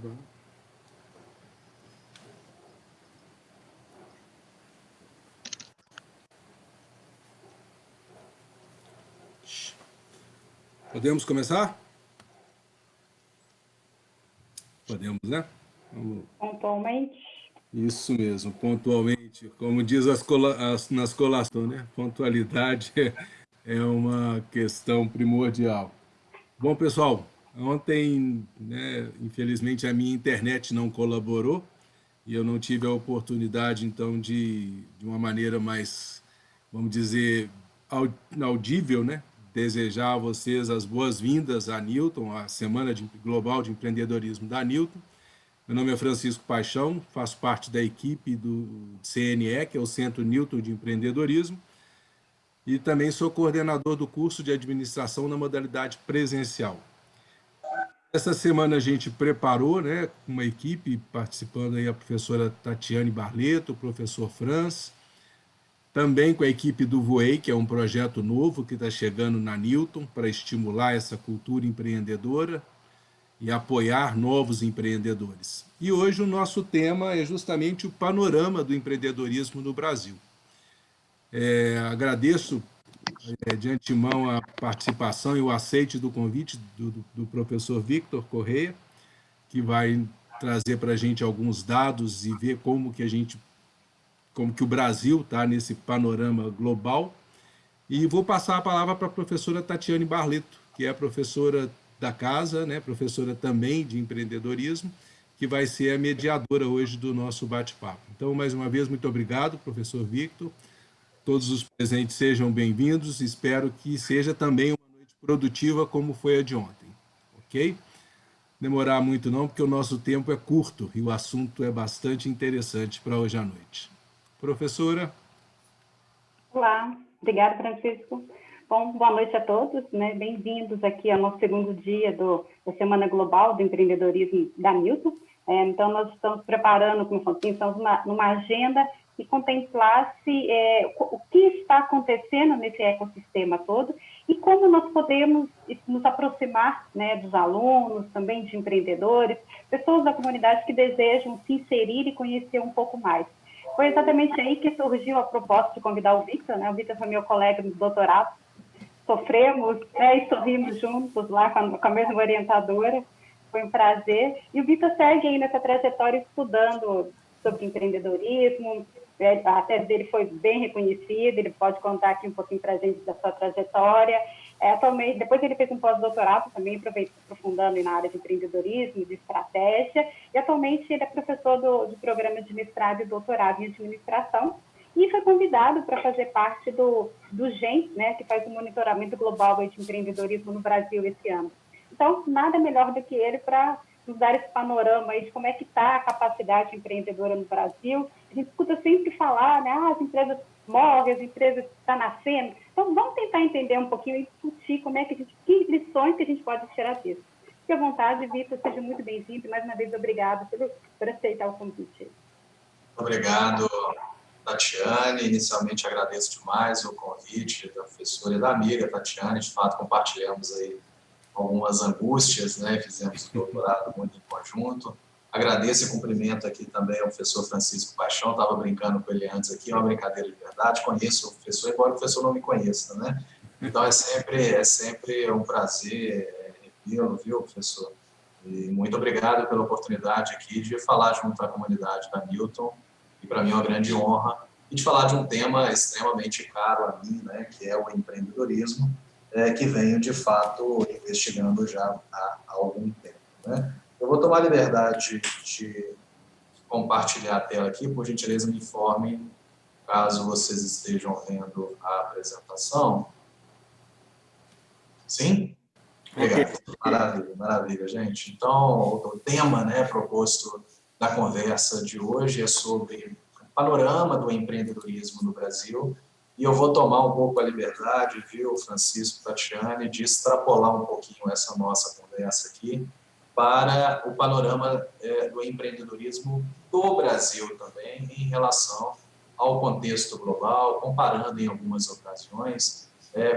bom. Podemos começar? Podemos, né? Vamos. Pontualmente. Isso mesmo, pontualmente. Como diz nas colações, né? Pontualidade é uma questão primordial. Bom, pessoal, ontem, né, infelizmente, a minha internet não colaborou e eu não tive a oportunidade, então, de uma maneira mais, vamos dizer, audível, né, desejar a vocês as boas-vindas à Newton, a Semana Global de Empreendedorismo da Newton. Meu nome é Francisco Paixão, faço parte da equipe do CNE, que é o Centro Newton de Empreendedorismo, e também sou coordenador do curso de administração na modalidade presencial. Essa semana a gente preparou, né, uma equipe participando aí a professora Tatiane Barleto, o professor Franz, também com a equipe do Voei, que é um projeto novo que está chegando na Newton para estimular essa cultura empreendedora e apoiar novos empreendedores. E hoje o nosso tema é justamente o panorama do empreendedorismo no Brasil. Agradeço de antemão a participação e o aceite do convite do professor Victor Correia, que vai trazer para a gente alguns dados e ver como que o Brasil está nesse panorama global. E vou passar a palavra para a professora Tatiane Barleto, que é a professora da casa, né, professora também de empreendedorismo, que vai ser a mediadora hoje do nosso bate-papo. Então, mais uma vez, muito obrigado, professor Victor. Todos os presentes sejam bem-vindos. Espero que seja também uma noite produtiva como foi a de ontem. Ok? Demorar muito não, porque o nosso tempo é curto e o assunto é bastante interessante para hoje à noite. Professora? Olá, obrigada, Francisco. Bom, boa noite a todos, né? Bem-vindos aqui ao nosso segundo dia da Semana Global do Empreendedorismo da Newton. Então, nós estamos preparando, como falei, estamos numa agenda que contemplasse o que está acontecendo nesse ecossistema todo e como nós podemos nos aproximar, né, dos alunos, também de empreendedores, pessoas da comunidade que desejam se inserir e conhecer um pouco mais. Foi exatamente aí que surgiu a proposta de convidar o Victor, né? O Victor foi meu colega no doutorado, sofremos, né, e sorrimos juntos lá com a mesma orientadora, foi um prazer. E o Victor segue aí nessa trajetória estudando sobre empreendedorismo, a tese dele foi bem reconhecida, ele pode contar aqui um pouquinho para a gente da sua trajetória. Atualmente, depois ele fez um pós-doutorado também, aprofundando na área de empreendedorismo, de estratégia, e atualmente ele é professor do programa de mestrado e doutorado em administração, e foi convidado para fazer parte do GEM, né, que faz o monitoramento global de empreendedorismo no Brasil esse ano. Então, nada melhor do que ele para nos dar esse panorama aí de como é que está a capacidade empreendedora no Brasil. A gente escuta sempre falar, né, as empresas morrem, as empresas estão nascendo. Então, vamos tentar entender um pouquinho e discutir que lições que a gente pode tirar disso. Fique à vontade, Vitor, seja muito bem-vindo. Mais uma vez, obrigado por aceitar o convite. Obrigado, Tatiane. Inicialmente, agradeço demais o convite da professora e da amiga Tatiane. De fato, compartilhamos aí algumas angústias, né? Fizemos o doutorado muito em conjunto. Agradeço e cumprimento aqui também ao professor Francisco Paixão, estava brincando com ele antes aqui, é uma brincadeira de verdade, conheço o professor, embora o professor não me conheça, né? Então é sempre um prazer revê-lo, viu, professor? E muito obrigado pela oportunidade aqui de falar junto à comunidade da Newton, e para mim é uma grande honra, e de falar de um tema extremamente caro a mim, né, que é o empreendedorismo, que venho, de fato, investigando já há algum tempo, né? Eu vou tomar a liberdade de compartilhar a tela aqui, por gentileza me informem caso vocês estejam vendo a apresentação. Sim? Obrigado. Maravilha, gente. Então, o tema, né, proposto da conversa de hoje é sobre o panorama do empreendedorismo no Brasil. E eu vou tomar um pouco a liberdade, viu, Francisco, Tatiane, de extrapolar um pouquinho essa nossa conversa aqui para o panorama do empreendedorismo do Brasil também, em relação ao contexto global, comparando em algumas ocasiões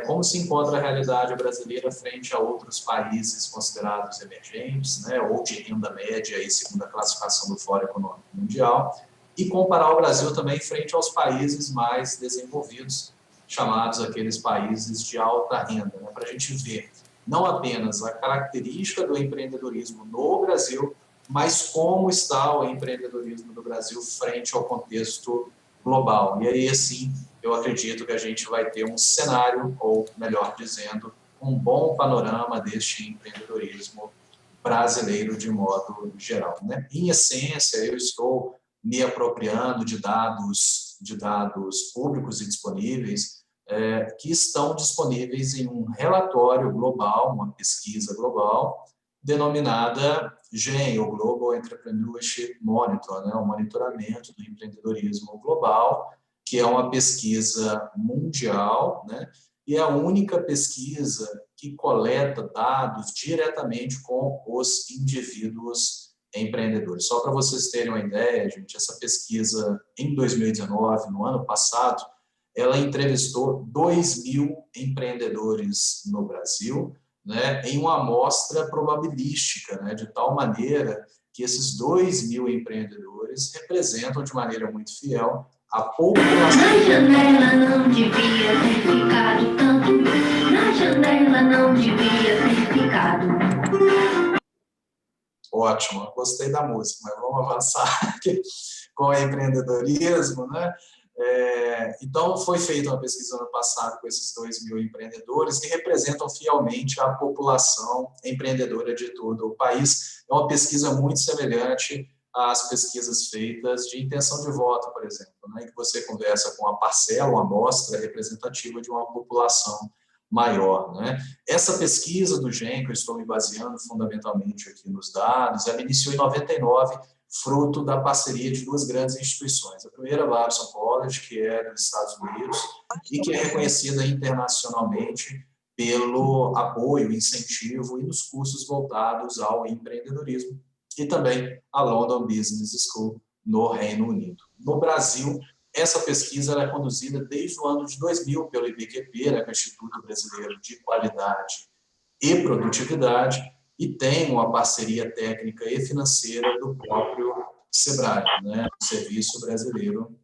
como se encontra a realidade brasileira frente a outros países considerados emergentes, né, ou de renda média, aí, segundo a classificação do Fórum Econômico Mundial, e comparar o Brasil também frente aos países mais desenvolvidos, chamados aqueles países de alta renda, né, para a gente ver não apenas a característica do empreendedorismo no Brasil, mas como está o empreendedorismo do Brasil frente ao contexto global. E aí, assim, eu acredito que a gente vai ter um cenário, ou melhor dizendo, um bom panorama deste empreendedorismo brasileiro de modo geral, né? Em essência, eu estou me apropriando de dados públicos e disponíveis, que estão disponíveis em um relatório global, uma pesquisa global, denominada GEM, o Global Entrepreneurship Monitor, né? O monitoramento do empreendedorismo global, que é uma pesquisa mundial, né? E é a única pesquisa que coleta dados diretamente com os indivíduos empreendedores. Só para vocês terem uma ideia, gente, essa pesquisa em 2019, no ano passado, ela entrevistou 2.000 empreendedores no Brasil, né, em uma amostra probabilística, né, de tal maneira que esses 2.000 empreendedores representam de maneira muito fiel a população. Na janela não devia ter ficado tanto. Na janela não devia ter ficado. Ótimo, gostei da música, mas vamos avançar aqui com o empreendedorismo, né? Então, foi feita uma pesquisa no ano passado com esses 2.000 empreendedores que representam fielmente a população empreendedora de todo o país. É uma pesquisa muito semelhante às pesquisas feitas de intenção de voto, por exemplo, né, em que você conversa com uma parcela, uma amostra representativa de uma população maior, né? Essa pesquisa do GEM, que eu estou me baseando fundamentalmente aqui nos dados, ela iniciou em 99, fruto da parceria de duas grandes instituições. A primeira, a Babson College, que é dos Estados Unidos e que é reconhecida internacionalmente pelo apoio, incentivo e nos cursos voltados ao empreendedorismo, e também a London Business School, no Reino Unido. No Brasil, essa pesquisa é conduzida desde o ano de 2000 pelo IBQP, né, que é o Instituto Brasileiro de Qualidade e Produtividade, e tem uma parceria técnica e financeira do próprio SEBRAE, né, o Serviço Brasileiro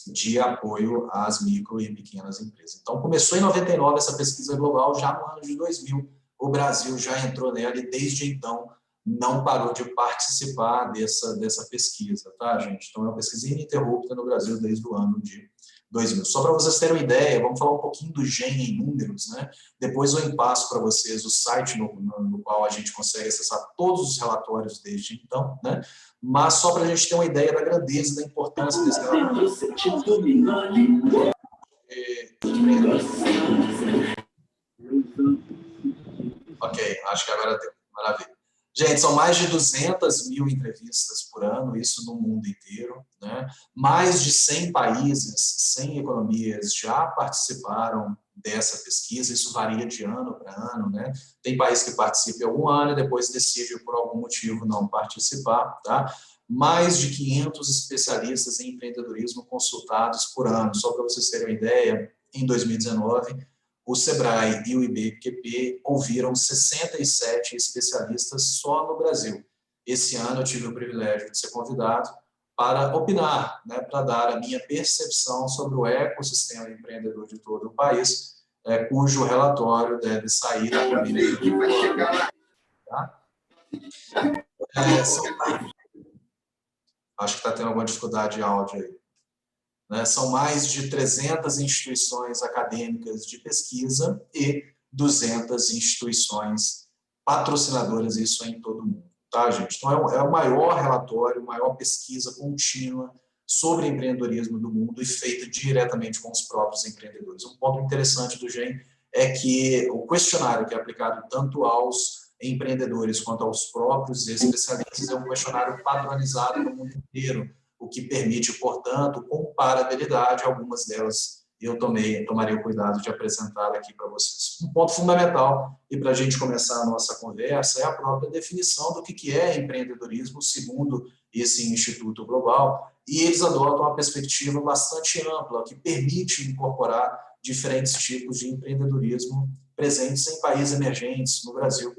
de Apoio às Micro e Pequenas Empresas. Então, começou em 99 essa pesquisa global, já no ano de 2000, o Brasil já entrou nela e, desde então, não parou de participar dessa pesquisa, tá, gente? Então, é uma pesquisa ininterrupta no Brasil desde o ano de 2000. Só para vocês terem uma ideia, vamos falar um pouquinho do GEM em números, né? Depois eu passo para vocês o site no qual a gente consegue acessar todos os relatórios desde então, né? Mas só para a gente ter uma ideia da grandeza, da importância desse relatório. Ok, acho que agora deu. Maravilha. Gente, são mais de 200.000 entrevistas por ano, isso no mundo inteiro, né? Mais de 100 países, 100 economias já participaram dessa pesquisa, isso varia de ano para ano, né? Tem país que participa em algum ano e depois decide por algum motivo não participar, tá? Mais de 500 especialistas em empreendedorismo consultados por ano. Só para vocês terem uma ideia, em 2019, o SEBRAE e o IBQP ouviram 67 especialistas só no Brasil. Esse ano eu tive o privilégio de ser convidado para opinar, né, para dar a minha percepção sobre o ecossistema empreendedor de todo o país, cujo relatório deve sair na primeira. Tá? Acho que está tendo alguma dificuldade de áudio aí. Né, são mais de 300 instituições acadêmicas de pesquisa e 200 instituições patrocinadoras, isso em todo o mundo. Tá, gente? Então, é o maior relatório, a maior pesquisa contínua sobre empreendedorismo do mundo e feita diretamente com os próprios empreendedores. Um ponto interessante do GEM é que o questionário que é aplicado tanto aos empreendedores quanto aos próprios especialistas é um questionário padronizado no mundo inteiro, o que permite, portanto, comparabilidade. Algumas delas eu tomarei o cuidado de apresentar aqui para vocês. Um ponto fundamental, e para a gente começar a nossa conversa, é a própria definição do que é empreendedorismo, segundo esse Instituto Global, e eles adotam uma perspectiva bastante ampla, que permite incorporar diferentes tipos de empreendedorismo presentes em países emergentes, no Brasil,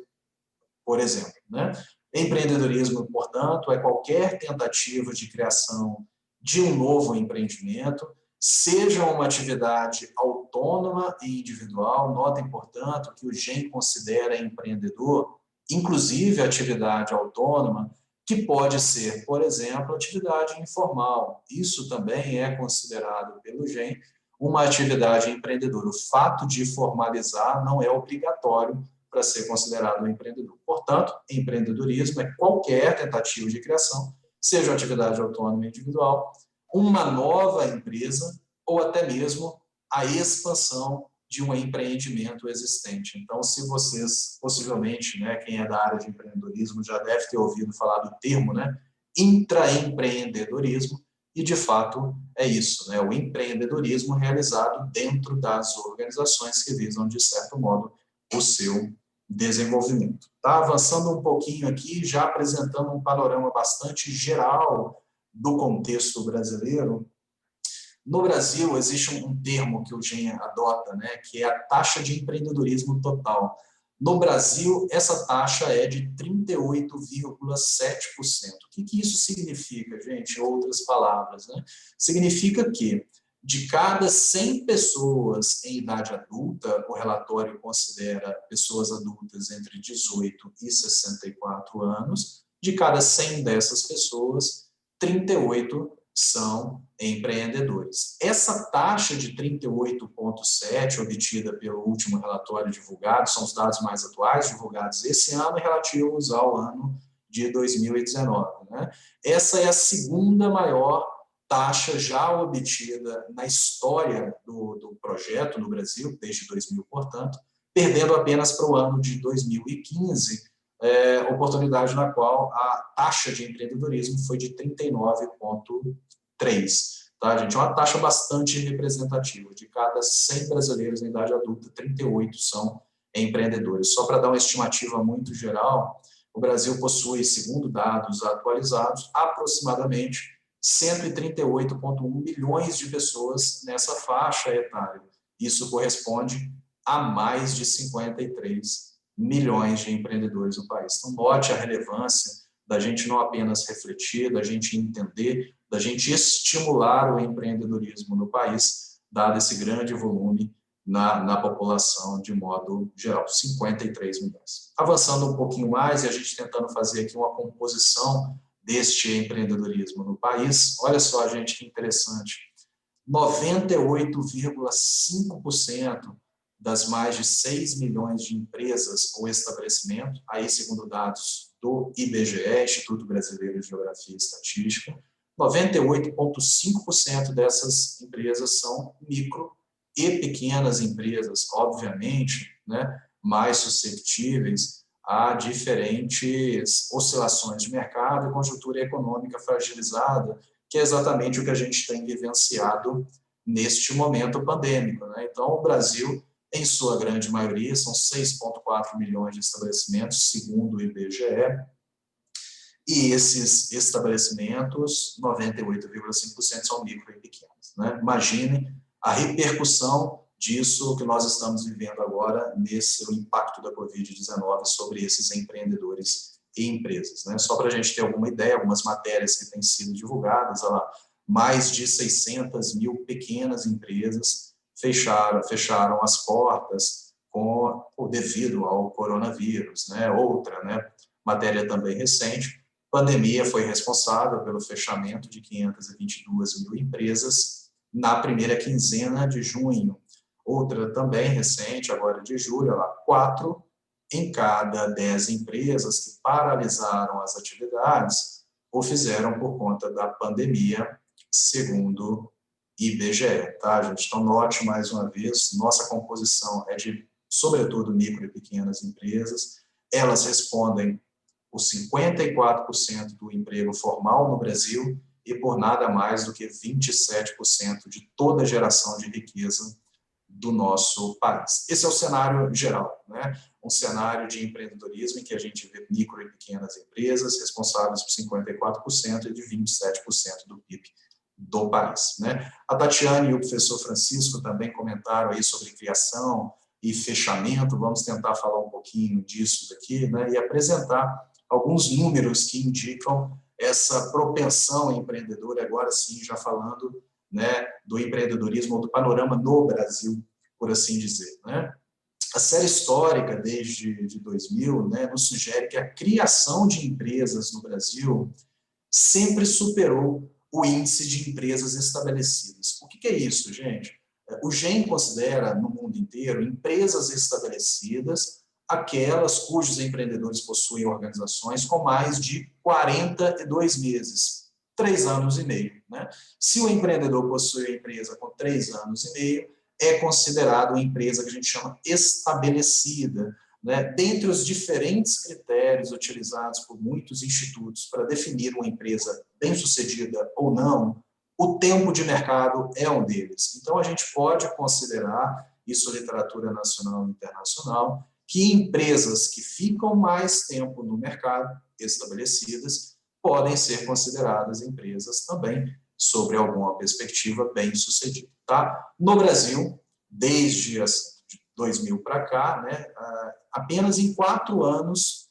por exemplo, né? Empreendedorismo, portanto, é qualquer tentativa de criação de um novo empreendimento, seja uma atividade autônoma e individual. Notem, portanto, que o GEM considera empreendedor, inclusive a atividade autônoma, que pode ser, por exemplo, atividade informal. Isso também é considerado pelo GEM uma atividade empreendedora. O fato de formalizar não é obrigatório para ser considerado um empreendedor. Portanto, empreendedorismo é qualquer tentativa de criação, seja atividade autônoma e individual, uma nova empresa ou até mesmo a expansão de um empreendimento existente. Então, se vocês, possivelmente, né, quem é da área de empreendedorismo já deve ter ouvido falar do termo, né, intraempreendedorismo, e de fato é isso, né, o empreendedorismo realizado dentro das organizações que visam, de certo modo, o seu desenvolvimento. Tá avançando um pouquinho aqui, já apresentando um panorama bastante geral do contexto brasileiro. No Brasil, existe um termo que o GEM adota, né, que é a taxa de empreendedorismo total. No Brasil, essa taxa é de 38,7%. O que isso significa, gente? Em outras palavras, né? Significa que de cada 100 pessoas em idade adulta, o relatório considera pessoas adultas entre 18 e 64 anos, de cada 100 dessas pessoas, 38 são empreendedores. Essa taxa de 38,7 obtida pelo último relatório divulgado, são os dados mais atuais divulgados esse ano e relativos ao ano de 2019. Né? Essa é a segunda maior taxa já obtida na história do projeto no Brasil, desde 2000, portanto, perdendo apenas para o ano de 2015, oportunidade na qual a taxa de empreendedorismo foi de 39,3. Tá, gente? É uma taxa bastante representativa. De cada 100 brasileiros em idade adulta, 38 são empreendedores. Só para dar uma estimativa muito geral, o Brasil possui, segundo dados atualizados, aproximadamente 138,1 milhões de pessoas nessa faixa etária. Isso corresponde a mais de 53 milhões de empreendedores no país. Então, note a relevância da gente não apenas refletir, da gente entender, da gente estimular o empreendedorismo no país, dado esse grande volume na população de modo geral, 53 milhões. Avançando um pouquinho mais e a gente tentando fazer aqui uma composição deste empreendedorismo no país, olha só, gente, que interessante, 98,5% das mais de 6 milhões de empresas ou estabelecimentos, aí segundo dados do IBGE, Instituto Brasileiro de Geografia e Estatística, 98,5% dessas empresas são micro e pequenas empresas, obviamente, né, mais susceptíveis a diferentes oscilações de mercado e conjuntura econômica fragilizada, que é exatamente o que a gente tem vivenciado neste momento pandêmico. Né? Então, o Brasil, em sua grande maioria, são 6,4 milhões de estabelecimentos, segundo o IBGE, e esses estabelecimentos, 98,5% são micro e pequenos. Né? Imagine a repercussão disso que nós estamos vivendo agora, nesse impacto da Covid-19 sobre esses empreendedores e empresas. Né? Só para a gente ter alguma ideia, algumas matérias que têm sido divulgadas, olha lá, mais de 600 mil pequenas empresas fecharam as portas devido ao coronavírus. Né? Outra, né, matéria também recente, pandemia foi responsável pelo fechamento de 522 mil empresas na primeira quinzena de junho. Outra também recente, agora de julho, 4 em cada 10 empresas que paralisaram as atividades o fizeram por conta da pandemia, segundo IBGE. Tá, gente? Então, note mais uma vez, nossa composição é de, sobretudo, micro e pequenas empresas. Elas respondem os 54% do emprego formal no Brasil e por nada mais do que 27% de toda a geração de riqueza do nosso país. Esse é o cenário geral, né? Um cenário de empreendedorismo em que a gente vê micro e pequenas empresas responsáveis por 54% e de 27% do PIB do país, né? A Tatiane e o professor Francisco também comentaram aí sobre criação e fechamento. Vamos tentar falar um pouquinho disso daqui, né? E apresentar alguns números que indicam essa propensão empreendedora, agora sim, já falando, né, do empreendedorismo ou do panorama no Brasil, por assim dizer, né? A série histórica desde 2000, né, nos sugere que a criação de empresas no Brasil sempre superou o índice de empresas estabelecidas. O que é isso, gente? O GEM considera, no mundo inteiro, empresas estabelecidas aquelas cujos empreendedores possuem organizações com mais de 42 meses, 3 anos e meio. Né? Se o empreendedor possui a empresa com 3 anos e meio, é considerado uma empresa que a gente chama estabelecida. Né? Dentre os diferentes critérios utilizados por muitos institutos para definir uma empresa bem-sucedida ou não, o tempo de mercado é um deles. Então, a gente pode considerar, isso literatura nacional e internacional, que empresas que ficam mais tempo no mercado, estabelecidas, podem ser consideradas empresas também, sobre alguma perspectiva bem-sucedida. Tá? No Brasil, desde 2000 para cá, né, apenas em 4 anos,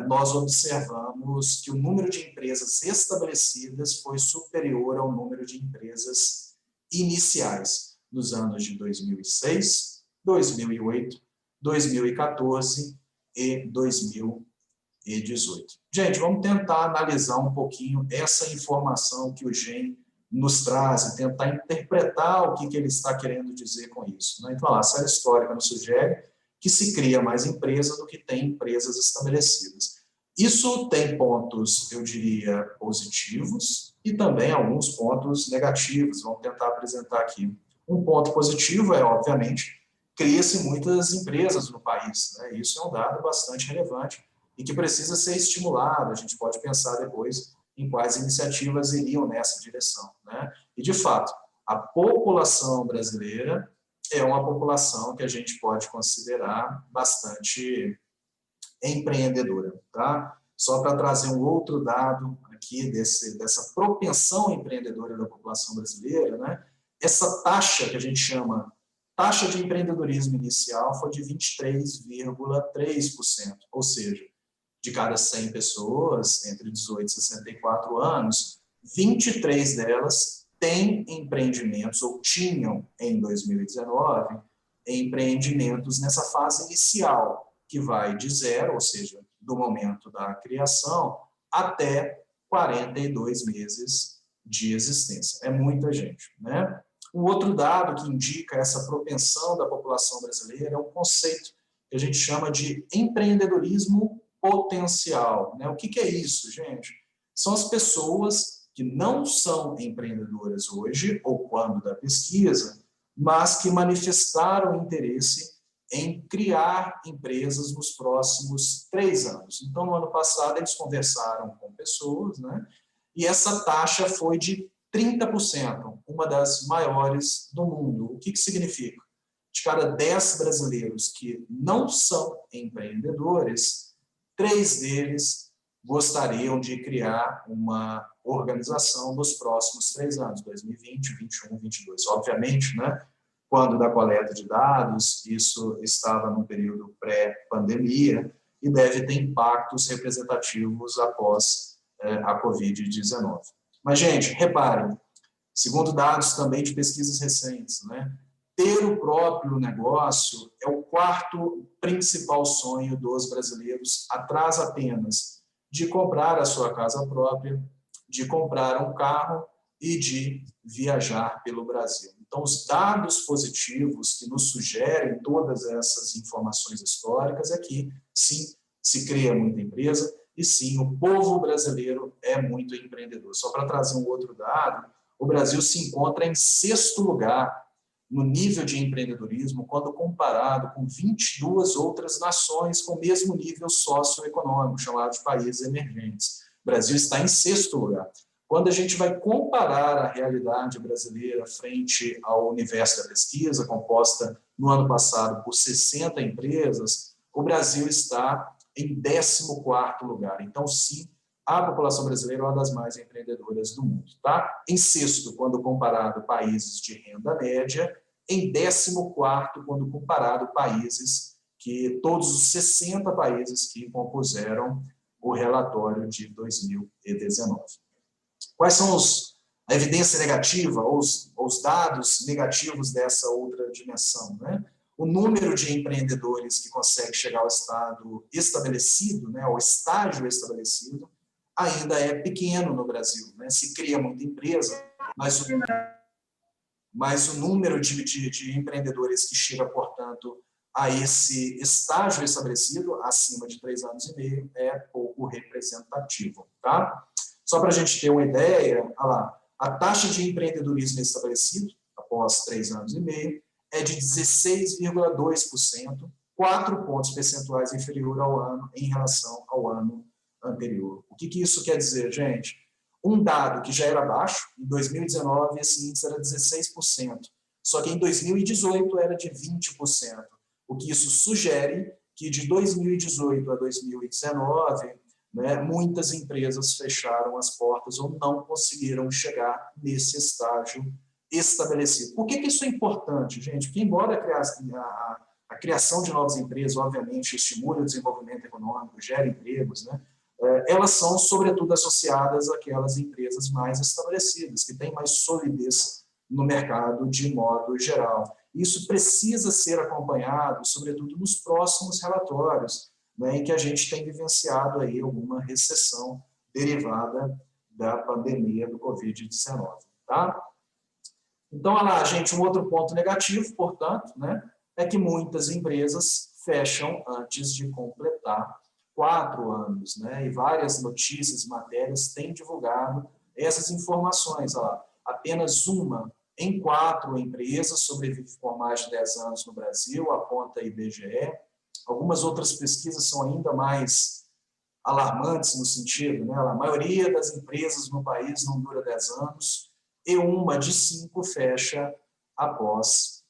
nós observamos que o número de empresas estabelecidas foi superior ao número de empresas iniciais, nos anos de 2006, 2008, 2014 e 2018. Gente, vamos tentar analisar um pouquinho essa informação que o GEM nos traz e tentar interpretar o que ele está querendo dizer com isso. Né? Então, a série histórica nos sugere que se cria mais empresas do que tem empresas estabelecidas. Isso tem pontos, eu diria, positivos e também alguns pontos negativos. Vamos tentar apresentar aqui. Um ponto positivo é, obviamente, cria-se muitas empresas no país. Né? Isso é um dado bastante relevante e que precisa ser estimulado. A gente pode pensar depois em quais iniciativas iriam nessa direção. Né? E, de fato, a população brasileira é uma população que a gente pode considerar bastante empreendedora. Tá? Só para trazer um outro dado aqui dessa propensão empreendedora da população brasileira, né? Essa taxa que a gente chama taxa de empreendedorismo inicial foi de 23,3%, ou seja, de cada 100 pessoas entre 18 e 64 anos, 23 delas têm empreendimentos, ou tinham em 2019, empreendimentos nessa fase inicial, que vai de 0, ou seja, do momento da criação, até 42 meses de existência. É muita gente, né? Um outro dado que indica essa propensão da população brasileira é um conceito que a gente chama de empreendedorismo potencial. Né? O que é isso, gente? São as pessoas que não são empreendedoras hoje, ou quando da pesquisa, mas que manifestaram interesse em criar empresas nos próximos 3 anos. Então, no ano passado, eles conversaram com pessoas, né? E essa taxa foi de 30%, uma das maiores do mundo. O que significa? De cada 10 brasileiros que não são empreendedores, 3 deles gostariam de criar uma organização nos próximos 3 anos, 2020, 2021, 2022. Obviamente, né, quando da coleta de dados, isso estava no período pré-pandemia e deve ter impactos representativos após a Covid-19. Mas, gente, reparem, segundo dados também de pesquisas recentes, né, ter o próprio negócio é o 4º principal sonho dos brasileiros, atrás apenas de comprar a sua casa própria, de comprar um carro e de viajar pelo Brasil. Então, os dados positivos que nos sugerem todas essas informações históricas é que, sim, se cria muita empresa, e sim, o povo brasileiro é muito empreendedor. Só para trazer um outro dado, o Brasil se encontra em 6º lugar no nível de empreendedorismo quando comparado com 22 outras nações com o mesmo nível socioeconômico, chamado de países emergentes. O Brasil está em 6º lugar. Quando a gente vai comparar a realidade brasileira frente ao universo da pesquisa, composta no ano passado por 60 empresas, o Brasil está em 14º lugar. Então, sim, a população brasileira é uma das mais empreendedoras do mundo. Tá? Em sexto, quando comparado países de renda média. Em 14º, quando comparado países todos os 60 países que compuseram o relatório de 2019. Quais são a evidência negativa, ou os dados negativos dessa outra dimensão? Né? O número de empreendedores que consegue chegar ao estado estabelecido, né, ao estágio estabelecido, ainda é pequeno no Brasil. Né? Se cria muita empresa, mas o número de empreendedores que chega, portanto, a esse estágio estabelecido, acima de 3 anos e meio, é pouco representativo. Tá? Só para a gente ter uma ideia, olha lá, a taxa de empreendedorismo estabelecido, após 3 anos e meio, é de 16,2%, 4 pontos percentuais inferior ao ano em relação ao ano anterior. O que isso quer dizer, gente? Um dado que já era baixo, em 2019 esse índice era 16%, só que em 2018 era de 20%. O que isso sugere que de 2018 a 2019, né, muitas empresas fecharam as portas ou não conseguiram chegar nesse estágio estabelecido. Por que isso é importante, gente? Porque embora a criação de novas empresas, obviamente, estimule o desenvolvimento econômico, gere empregos, né, elas são, sobretudo, associadas àquelas empresas mais estabelecidas, que têm mais solidez no mercado de modo geral. Isso precisa ser acompanhado, sobretudo, nos próximos relatórios, né, em que a gente tem vivenciado aí alguma recessão derivada da pandemia do Covid-19. Tá? Então, olha lá, gente, um outro ponto negativo, portanto, né, é que muitas empresas fecham antes de completar 4 anos, né, e várias notícias, matérias têm divulgado essas informações. Olha lá, apenas 1 em 4 empresas sobrevive por mais de 10 anos no Brasil, aponta a IBGE. Algumas outras pesquisas são ainda mais alarmantes no sentido, né? A maioria das empresas no país não dura 10 anos e 1 de 5 fecha após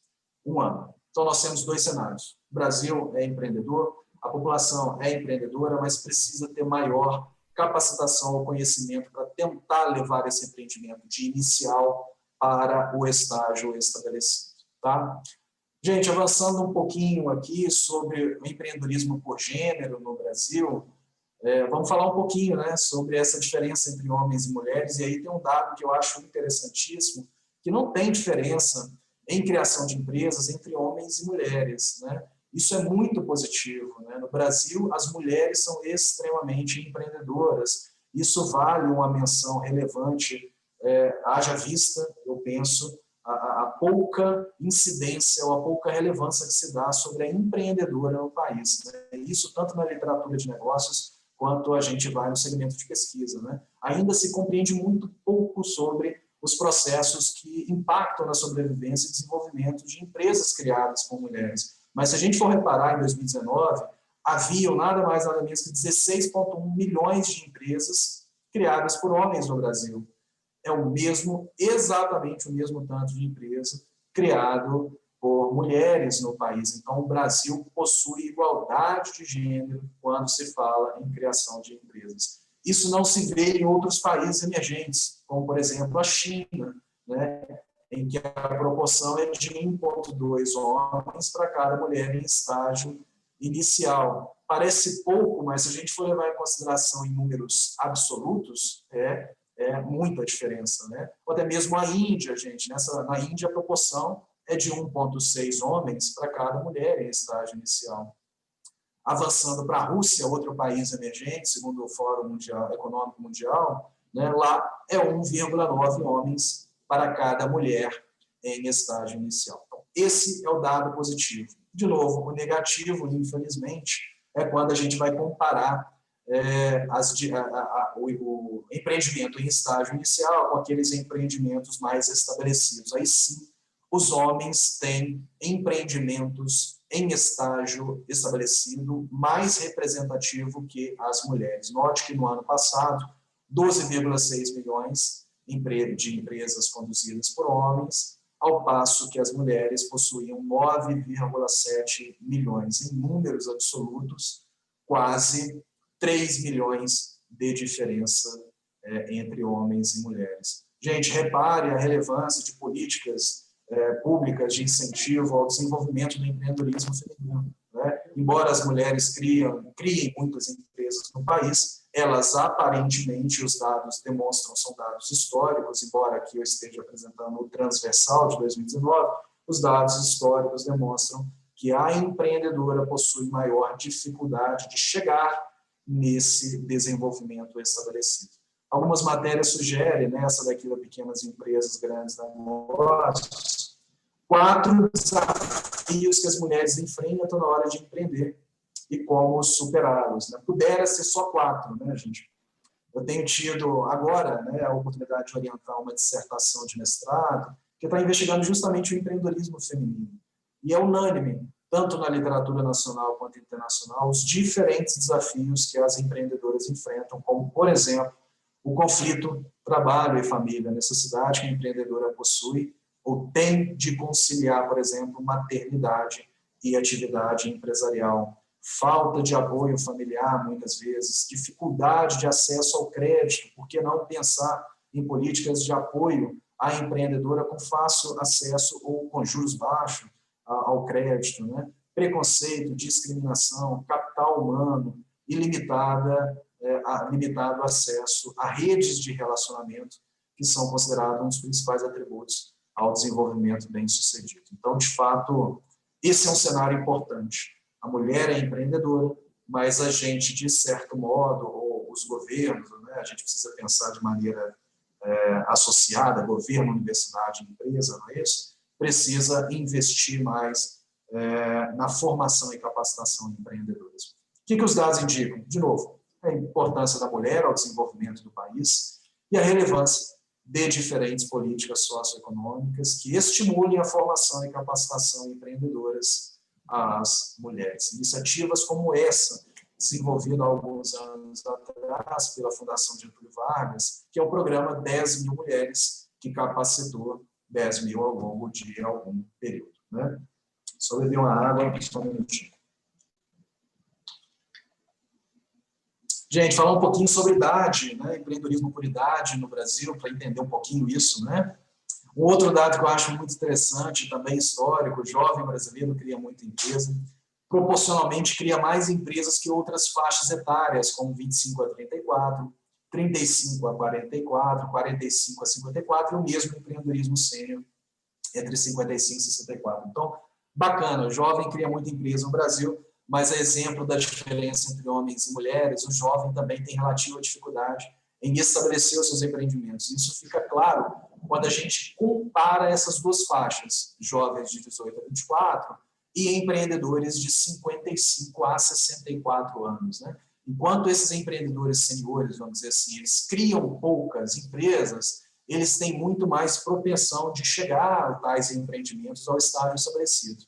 1 ano. Então, nós temos 2 cenários. O Brasil é empreendedor, a população é empreendedora, mas precisa ter maior capacitação ou conhecimento para tentar levar esse empreendimento de inicial para o estágio estabelecido. Tá? Gente, avançando um pouquinho aqui sobre o empreendedorismo por gênero no Brasil, vamos falar um pouquinho, né, sobre essa diferença entre homens e mulheres, e aí tem um dado que eu acho interessantíssimo, que não tem diferença em criação de empresas entre homens e mulheres. Né? Isso é muito positivo. Né? No Brasil, as mulheres são extremamente empreendedoras. Isso vale uma menção relevante, haja vista, eu penso, a pouca incidência ou a pouca relevância que se dá sobre a empreendedora no país. Né? Isso tanto na literatura de negócios quanto a gente vai no segmento de pesquisa. Né? Ainda se compreende muito pouco sobre os processos que impactam na sobrevivência e desenvolvimento de empresas criadas por mulheres. Mas se a gente for reparar, em 2019, haviam nada mais nada menos que 16,1 milhões de empresas criadas por homens no Brasil. É exatamente o mesmo tanto de empresa criado por mulheres no país. Então, o Brasil possui igualdade de gênero quando se fala em criação de empresas. Isso não se vê em outros países emergentes, como, por exemplo, a China, né, em que a proporção é de 1,2 homens para cada mulher em estágio inicial. Parece pouco, mas se a gente for levar em consideração em números absolutos, é muita diferença. Né? Ou até mesmo a Índia, gente. Na Índia, a proporção é de 1,6 homens para cada mulher em estágio inicial. Avançando para a Rússia, outro país emergente, segundo o Fórum Econômico Mundial, né, lá é 1,9 homens para cada mulher em estágio inicial. Então, esse é o dado positivo. De novo, o negativo, infelizmente, é quando a gente vai comparar o empreendimento em estágio inicial com aqueles empreendimentos mais estabelecidos. Aí sim, os homens têm empreendimentos em estágio estabelecido mais representativo que as mulheres. Note que no ano passado, 12,6 milhões de empresas conduzidas por homens, ao passo que as mulheres possuíam 9,7 milhões. Em números absolutos, quase 3 milhões dê diferença entre homens e mulheres. Gente, repare a relevância de políticas públicas de incentivo ao desenvolvimento do empreendedorismo feminino, né? Embora as mulheres criem muitas empresas no país, elas aparentemente, os dados demonstram, são dados históricos, embora aqui eu esteja apresentando o transversal de 2019, os dados históricos demonstram que a empreendedora possui maior dificuldade de chegar nesse desenvolvimento estabelecido. Algumas matérias sugerem, nessa daqui da Pequenas Empresas, Grandes Negócios, 4 desafios que as mulheres enfrentam na hora de empreender e como superá-los. Né? Pudera ser só 4, né, gente? Eu tenho tido agora, né, a oportunidade de orientar uma dissertação de mestrado que está investigando justamente o empreendedorismo feminino. E é unânime, tanto na literatura nacional quanto internacional, os diferentes desafios que as empreendedoras enfrentam, como, por exemplo, o conflito trabalho e família, a necessidade que a empreendedora possui ou tem de conciliar, por exemplo, maternidade e atividade empresarial, falta de apoio familiar, muitas vezes, dificuldade de acesso ao crédito, por que não pensar em políticas de apoio à empreendedora com fácil acesso ou com juros baixos ao crédito, né? Preconceito, discriminação, capital humano e limitado acesso a redes de relacionamento, que são considerados um dos principais atributos ao desenvolvimento bem-sucedido. Então, de fato, esse é um cenário importante. A mulher é empreendedora, mas a gente, de certo modo, ou os governos, né, a gente precisa pensar de maneira associada, governo, universidade, empresa, não é isso? Precisa investir mais na formação e capacitação de empreendedores. O que os dados indicam? De novo, a importância da mulher ao desenvolvimento do país e a relevância de diferentes políticas socioeconômicas que estimulem a formação e capacitação empreendedoras às mulheres. Iniciativas como essa, desenvolvida há alguns anos atrás pela Fundação Getúlio Vargas, que é o programa 10 mil mulheres, que capacitou 10 mil ao longo de algum período. Né? Só beber uma água, só um minutinho. Gente, falar um pouquinho sobre idade, né? Empreendedorismo por idade no Brasil, para entender um pouquinho isso, né? Um outro dado que eu acho muito interessante, também histórico, o jovem brasileiro cria muita empresa, proporcionalmente cria mais empresas que outras faixas etárias, como 25 a 34, 35 a 44, 45 a 54, e o mesmo empreendedorismo sênior entre 55 e 64. Então, bacana, o jovem cria muita empresa no Brasil, mas a exemplo da diferença entre homens e mulheres, o jovem também tem relativa dificuldade em estabelecer os seus empreendimentos. Isso fica claro quando a gente compara essas duas faixas, jovens de 18 a 24 e empreendedores de 55 a 64 anos. Né? Enquanto esses empreendedores seniores, vamos dizer assim, eles criam poucas empresas, eles têm muito mais propensão de chegar a tais empreendimentos ao estágio estabelecido.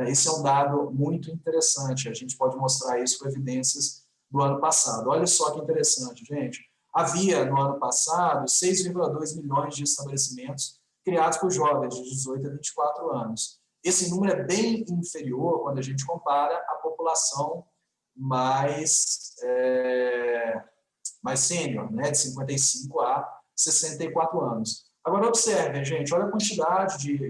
Esse é um dado muito interessante, a gente pode mostrar isso com evidências do ano passado. Olha só que interessante, gente. Havia, no ano passado, 6,2 milhões de estabelecimentos criados por jovens de 18 a 24 anos. Esse número é bem inferior quando a gente compara a população mais sênior, né, de 55 a 64 anos. Agora, observem, gente, olha a quantidade de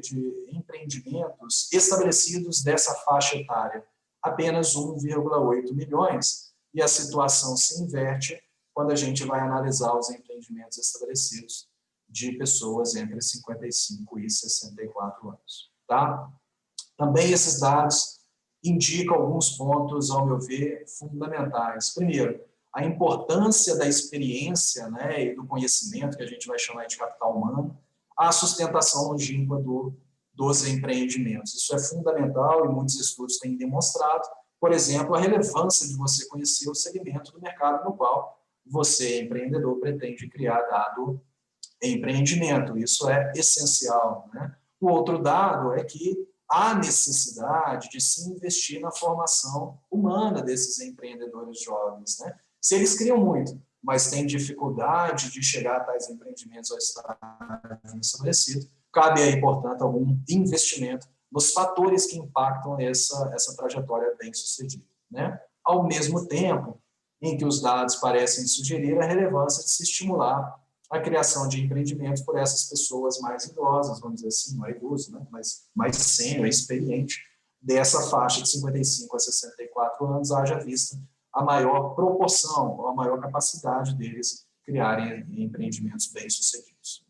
empreendimentos estabelecidos dessa faixa etária. Apenas 1,8 milhões, e a situação se inverte quando a gente vai analisar os empreendimentos estabelecidos de pessoas entre 55 e 64 anos. Tá? Também esses dados indicam alguns pontos, ao meu ver, fundamentais. Primeiro, a importância da experiência, né, e do conhecimento, que a gente vai chamar de capital humano, a sustentação longínqua dos empreendimentos. Isso é fundamental e muitos estudos têm demonstrado, por exemplo, a relevância de você conhecer o segmento do mercado no qual você, empreendedor, pretende criar dado empreendimento. Isso é essencial. Né? O outro dado é que há necessidade de se investir na formação humana desses empreendedores jovens. Né? Se eles criam muito, mas têm dificuldade de chegar a tais empreendimentos ao estágio estabelecido, cabe aí, portanto, algum investimento nos fatores que impactam essa trajetória bem-sucedida. Né? Ao mesmo tempo, em que os dados parecem sugerir a relevância de se estimular a criação de empreendimentos por essas pessoas mais idosas, vamos dizer assim, não é idoso, né? Mas mais sênior, experiente, dessa faixa de 55 a 64 anos, haja vista a maior proporção, ou a maior capacidade deles criarem empreendimentos bem-sucedidos.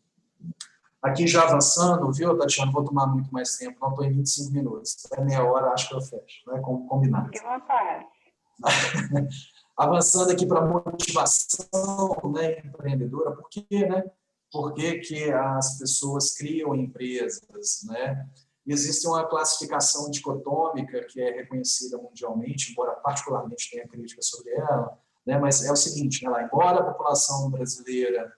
Aqui já avançando, viu, Tatiana, vou tomar muito mais tempo, não estou em 25 minutos, até meia hora acho que eu fecho, né, combinado. Fique à vontade. Avançando aqui para a motivação, né, empreendedora, por quê, né? Por que as pessoas criam empresas, né? Existe uma classificação dicotômica que é reconhecida mundialmente, embora particularmente tenha crítica sobre ela, né? Mas é o seguinte, né, embora a população brasileira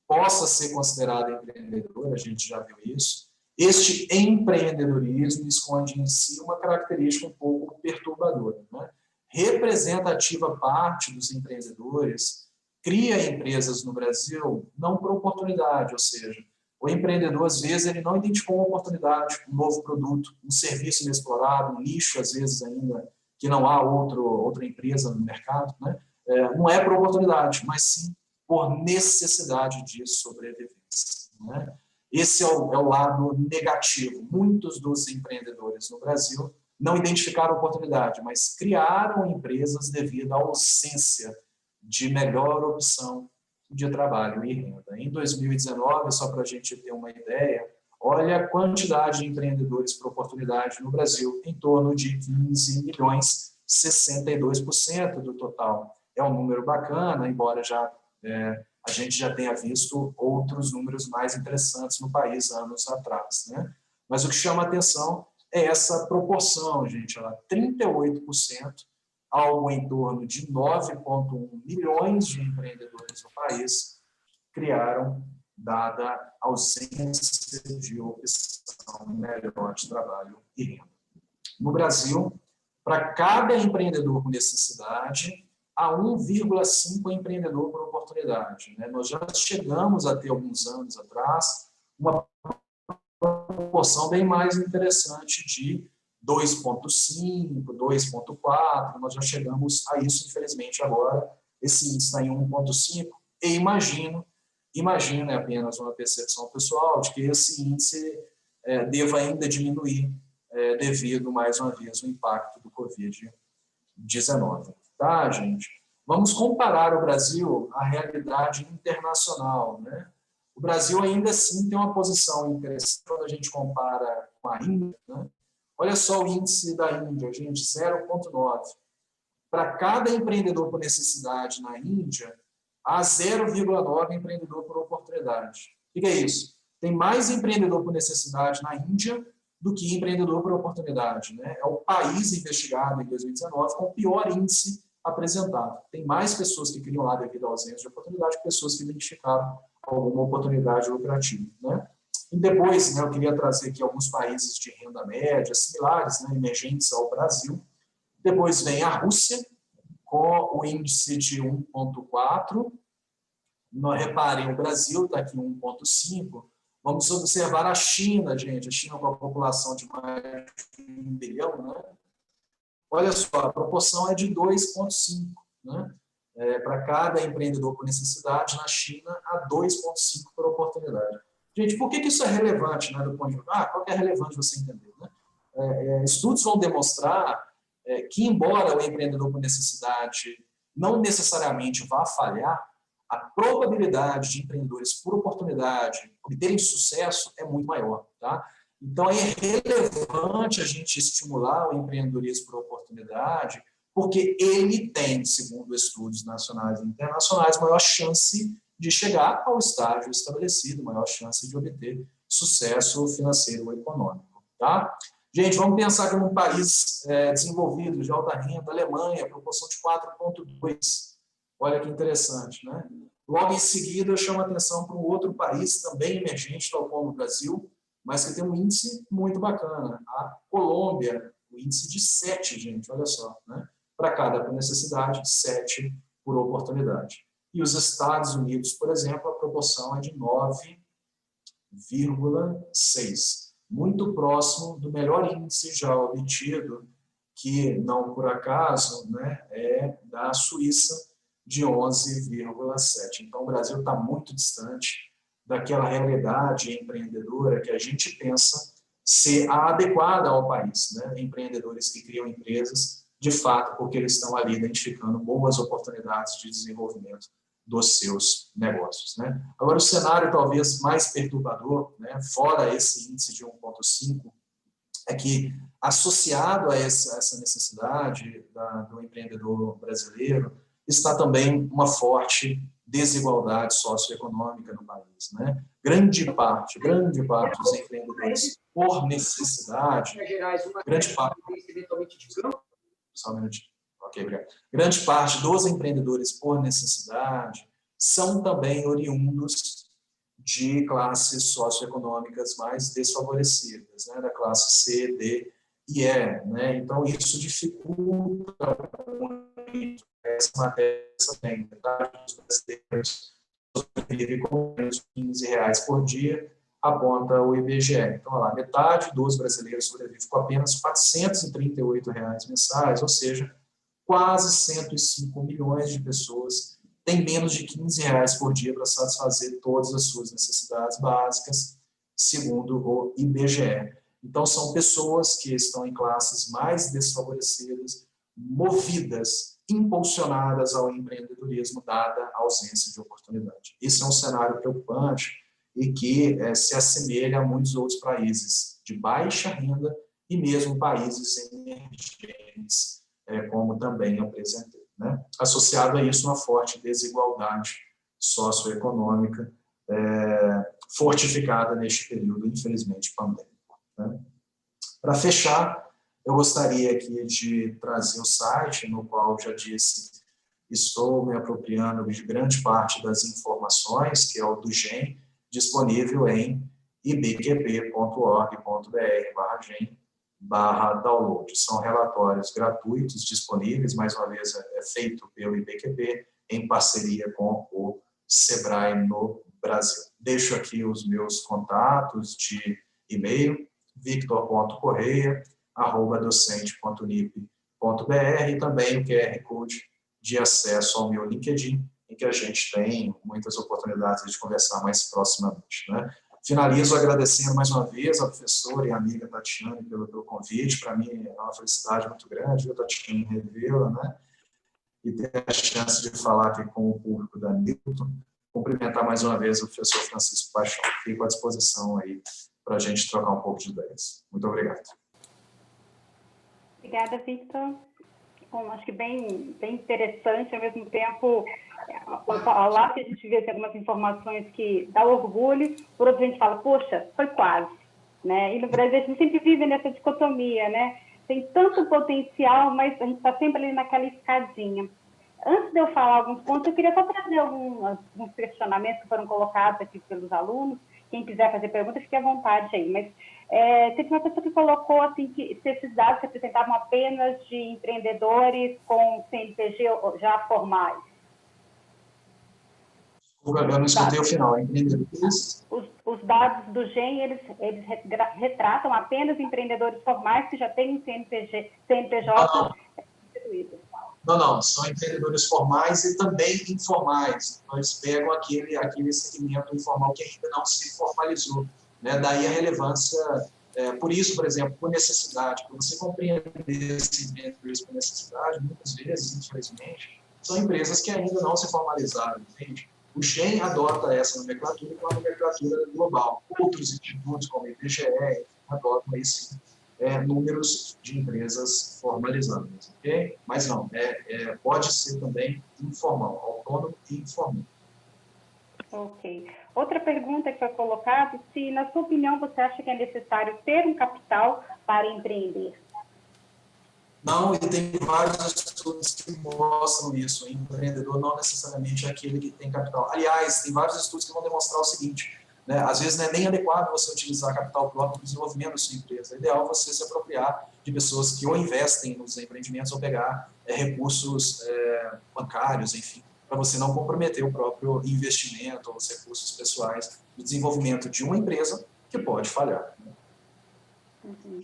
possa ser considerada empreendedora, a gente já viu isso, este empreendedorismo esconde em si uma característica um pouco perturbadora, né? Representativa parte dos empreendedores cria empresas no Brasil não por oportunidade, ou seja, o empreendedor, às vezes, ele não identificou uma oportunidade, um novo produto, um serviço inexplorado, um nicho, às vezes, ainda, que não há outra empresa no mercado, né? Não é por oportunidade, mas sim por necessidade de sobrevivência, né? Esse é o lado negativo. Muitos dos empreendedores no Brasil não identificaram oportunidade, mas criaram empresas devido à ausência de melhor opção de trabalho e renda. Em 2019, só para a gente ter uma ideia, olha a quantidade de empreendedores por oportunidade no Brasil, em torno de 15 milhões, 62% do total. É um número bacana, embora a gente já tenha visto outros números mais interessantes no país anos atrás, né? Mas o que chama a atenção é essa proporção, gente, 38%, algo em torno de 9,1 milhões de empreendedores no país criaram, dada a ausência de opção melhor de trabalho e renda. No Brasil, para cada empreendedor com necessidade, há 1,5 empreendedor por oportunidade, né? Nós já chegamos a ter, alguns anos atrás, uma proporção bem mais interessante de 2,5, 2,4, nós já chegamos a isso, infelizmente, agora, esse índice está em 1,5, e imagino, é apenas uma percepção pessoal, de que esse índice deva ainda diminuir devido, mais uma vez, ao impacto do Covid-19. Tá, gente? Vamos comparar o Brasil à realidade internacional, né? O Brasil ainda assim tem uma posição interessante quando a gente compara com a Índia, né? Olha só o índice da Índia, gente, 0,9. Para cada empreendedor por necessidade na Índia, há 0,9 empreendedor por oportunidade. O que é isso? Tem mais empreendedor por necessidade na Índia do que empreendedor por oportunidade, né? É o país investigado em 2019 com o pior índice apresentado. Tem mais pessoas que criam lá devido à ausência de oportunidade que pessoas que identificaram alguma oportunidade lucrativa, né? E depois, né, eu queria trazer aqui alguns países de renda média, similares, né, emergentes ao Brasil. Depois vem a Rússia, com o índice de 1,4. Reparem, o Brasil está aqui em 1,5. Vamos observar a China, gente. A China com a população de mais de 1 bilhão, né? Olha só, a proporção é de 2,5, né? Para cada empreendedor por necessidade, na China, há 2,5 por oportunidade. Gente, por que isso é relevante, né, do ponto de vista? Qual que é relevante você entender, né? Estudos vão demonstrar que, embora o empreendedor por necessidade não necessariamente vá falhar, a probabilidade de empreendedores por oportunidade obterem sucesso é muito maior, tá? Então, é relevante a gente estimular o empreendedorismo por oportunidade, porque ele tem, segundo estudos nacionais e internacionais, maior chance de chegar ao estágio estabelecido, maior chance de obter sucesso financeiro ou econômico, tá? Gente, vamos pensar que num país desenvolvido, de alta renda, Alemanha, proporção de 4,2. Olha que interessante, né? Logo em seguida, eu chamo a atenção para um outro país também emergente, tal como o Brasil, mas que tem um índice muito bacana, a Colômbia, o índice de 7, gente, olha só, né? Para cada por necessidade, 7 por oportunidade. E os Estados Unidos, por exemplo, a proporção é de 9,6, muito próximo do melhor índice já obtido que não por acaso, né, é da Suíça, de 11,7. Então, o Brasil está muito distante daquela realidade empreendedora que a gente pensa ser a adequada ao país, né? Empreendedores que criam empresas, de fato, porque eles estão ali identificando boas oportunidades de desenvolvimento dos seus negócios, né? Agora, o cenário talvez mais perturbador, né, fora esse índice de 1,5, é que, associado a essa necessidade do empreendedor brasileiro, está também uma forte desigualdade socioeconômica no país, né? Grande parte dos empreendedores por necessidade, grande parte, só um minutinho. Ok, obrigado. Grande parte dos empreendedores por necessidade são também oriundos de classes socioeconômicas mais desfavorecidas, né? Da classe C, D e E, né? Então, isso dificulta muito essa matéria também. Metade dos brasileiros vive com menos de R$15 por dia, aponta o IBGE. Então, olha lá, metade dos brasileiros sobrevive com apenas R$438 mensais, ou seja, quase 105 milhões de pessoas têm menos de R$15 por dia para satisfazer todas as suas necessidades básicas, segundo o IBGE. Então, são pessoas que estão em classes mais desfavorecidas, movidas, impulsionadas ao empreendedorismo, dada a ausência de oportunidade. Esse é um cenário preocupante e que se assemelha a muitos outros países de baixa renda e mesmo países emergentes, como também eu apresentei, né? Associado a isso, uma forte desigualdade socioeconômica, fortificada neste período, infelizmente, pandêmico, né? Para fechar, eu gostaria aqui de trazer o site, no qual já disse, estou me apropriando de grande parte das informações, que é o do GEM, disponível em ibqp.org.br/GEM/download. São relatórios gratuitos, disponíveis, mais uma vez é feito pelo IBQP, em parceria com o Sebrae no Brasil. Deixo aqui os meus contatos de e-mail, victor.correia@docente.unip.br, e também o QR Code de acesso ao meu LinkedIn, em que a gente tem muitas oportunidades de conversar mais proximamente, né? Finalizo agradecendo mais uma vez a professora e amiga Tatiane pelo convite. Para mim é uma felicidade muito grande, viu, Tatiane, revê-la, né? E ter a chance de falar aqui com o público da Newton. Cumprimentar mais uma vez o professor Francisco Paixão. Fico à disposição aí para a gente trocar um pouco de ideias. Muito obrigado. Obrigada, Victor. Bom, acho que bem interessante, ao mesmo tempo, ao lado que a gente vê algumas informações que dá orgulho, por outro a gente fala, poxa, foi quase, né? E no Brasil a gente sempre vive nessa dicotomia, né? Tem tanto potencial, mas a gente está sempre ali naquela escadinha. Antes de eu falar alguns pontos, eu queria só trazer alguns questionamentos que foram colocados aqui pelos alunos. Quem quiser fazer pergunta, fique à vontade aí. Mas teve uma pessoa que colocou assim, que esses dados se apresentavam apenas de empreendedores com CNPJ já formais. Eu não escutei o final. Empreendedores? Os dados do GEM, eles retratam apenas empreendedores formais que já têm CNPJ instituído. Não, são empreendedores formais e também informais. Eles pegam aquele segmento informal que ainda não se formalizou, né? Daí a relevância, por isso, por exemplo, por necessidade, para você compreender esse empreendedorismo por necessidade, muitas vezes, infelizmente, são empresas que ainda não se formalizaram, entende? O GEM adota essa nomenclatura com a nomenclatura global. Outros institutos, como o IBGE, adotam esse números de empresas formalizadas, ok? Mas não, pode ser também informal, autônomo e informal. Ok. Outra pergunta que foi colocada, se, na sua opinião, você acha que é necessário ter um capital para empreender? Não, e tem vários estudos que mostram isso. O empreendedor não necessariamente é aquele que tem capital. Aliás, tem vários estudos que vão demonstrar o seguinte, né? Às vezes não é nem adequado você utilizar capital próprio para o desenvolvimento da sua empresa. É ideal você se apropriar de pessoas que ou investem nos empreendimentos ou pegar recursos bancários, enfim, para você não comprometer o próprio investimento ou os recursos pessoais do desenvolvimento de uma empresa que pode falhar, né? Uhum.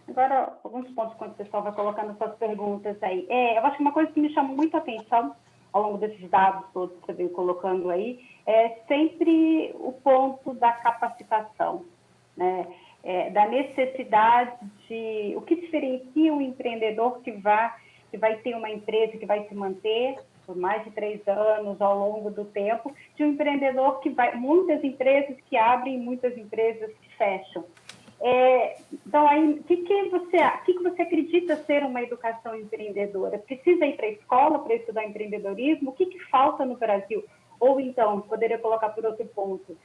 Agora, alguns pontos quando o pessoal vai colocando suas perguntas aí. Eu acho que uma coisa que me chamou muito a atenção ao longo desses dados todos que você veio colocando aí é sempre o ponto da capacitação, né? Da necessidade de... O que diferencia um empreendedor que vai ter uma empresa que vai se manter por mais de 3 anos ao longo do tempo, de um empreendedor que vai... Muitas empresas que abrem, muitas empresas que fecham. Então, aí, o que você acredita ser uma educação empreendedora? Precisa ir para a escola para estudar empreendedorismo? O que falta no Brasil? Ou então, poderia colocar por outro ponto,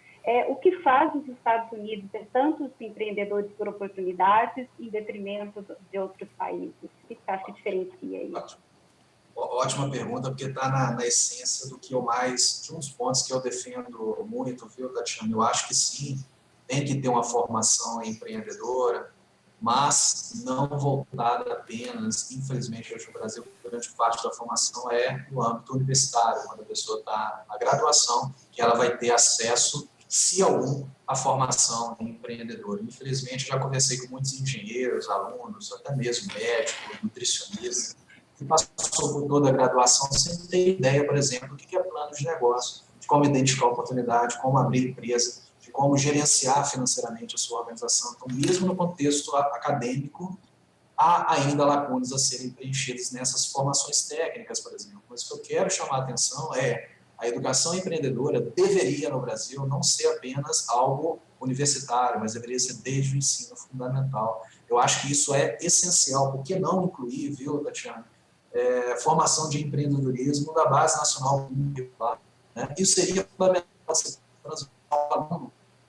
o que faz os Estados Unidos ter tantos empreendedores por oportunidades em detrimento de outros países? O que você acha que diferencia aí? Ótima pergunta, porque está na essência do que eu mais... De uns pontos que eu defendo muito, viu, Tatiana? Eu acho que sim, tem que ter uma formação empreendedora, mas não voltada apenas, infelizmente, hoje no Brasil, grande parte da formação é no âmbito universitário, quando a pessoa está na graduação, que ela vai ter acesso, se algum, à formação empreendedora. Infelizmente, já conversei com muitos engenheiros, alunos, até mesmo médicos, nutricionistas, que passou por toda a graduação sem ter ideia, por exemplo, do que é plano de negócio, de como identificar oportunidade, como abrir empresa, de como gerenciar financeiramente a sua organização. Então, mesmo no contexto acadêmico, há ainda lacunas a serem preenchidas nessas formações técnicas, por exemplo. Mas o que eu quero chamar a atenção é a educação empreendedora deveria, no Brasil, não ser apenas algo universitário, mas deveria ser desde o ensino fundamental. Eu acho que isso é essencial. Por que não incluir, viu, Tatiana, formação de empreendedorismo da Base Nacional Curricular, né? Isso seria fundamental,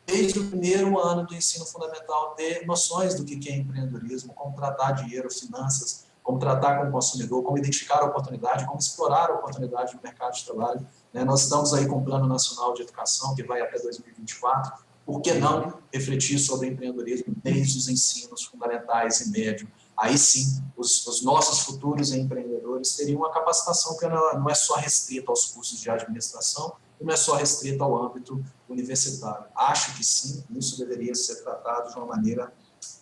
desde o primeiro ano do ensino fundamental, ter noções do que é empreendedorismo, como tratar dinheiro, finanças, como tratar com o consumidor, como identificar a oportunidade, como explorar a oportunidade no mercado de trabalho. Nós estamos aí com o Plano Nacional de Educação, que vai até 2024. Por que não refletir sobre empreendedorismo desde os ensinos fundamentais e médio? Aí sim, os nossos futuros empreendedores teriam uma capacitação que não é só restrita aos cursos de administração, e não é só restrita ao âmbito universitário. Acho que sim, isso deveria ser tratado de uma maneira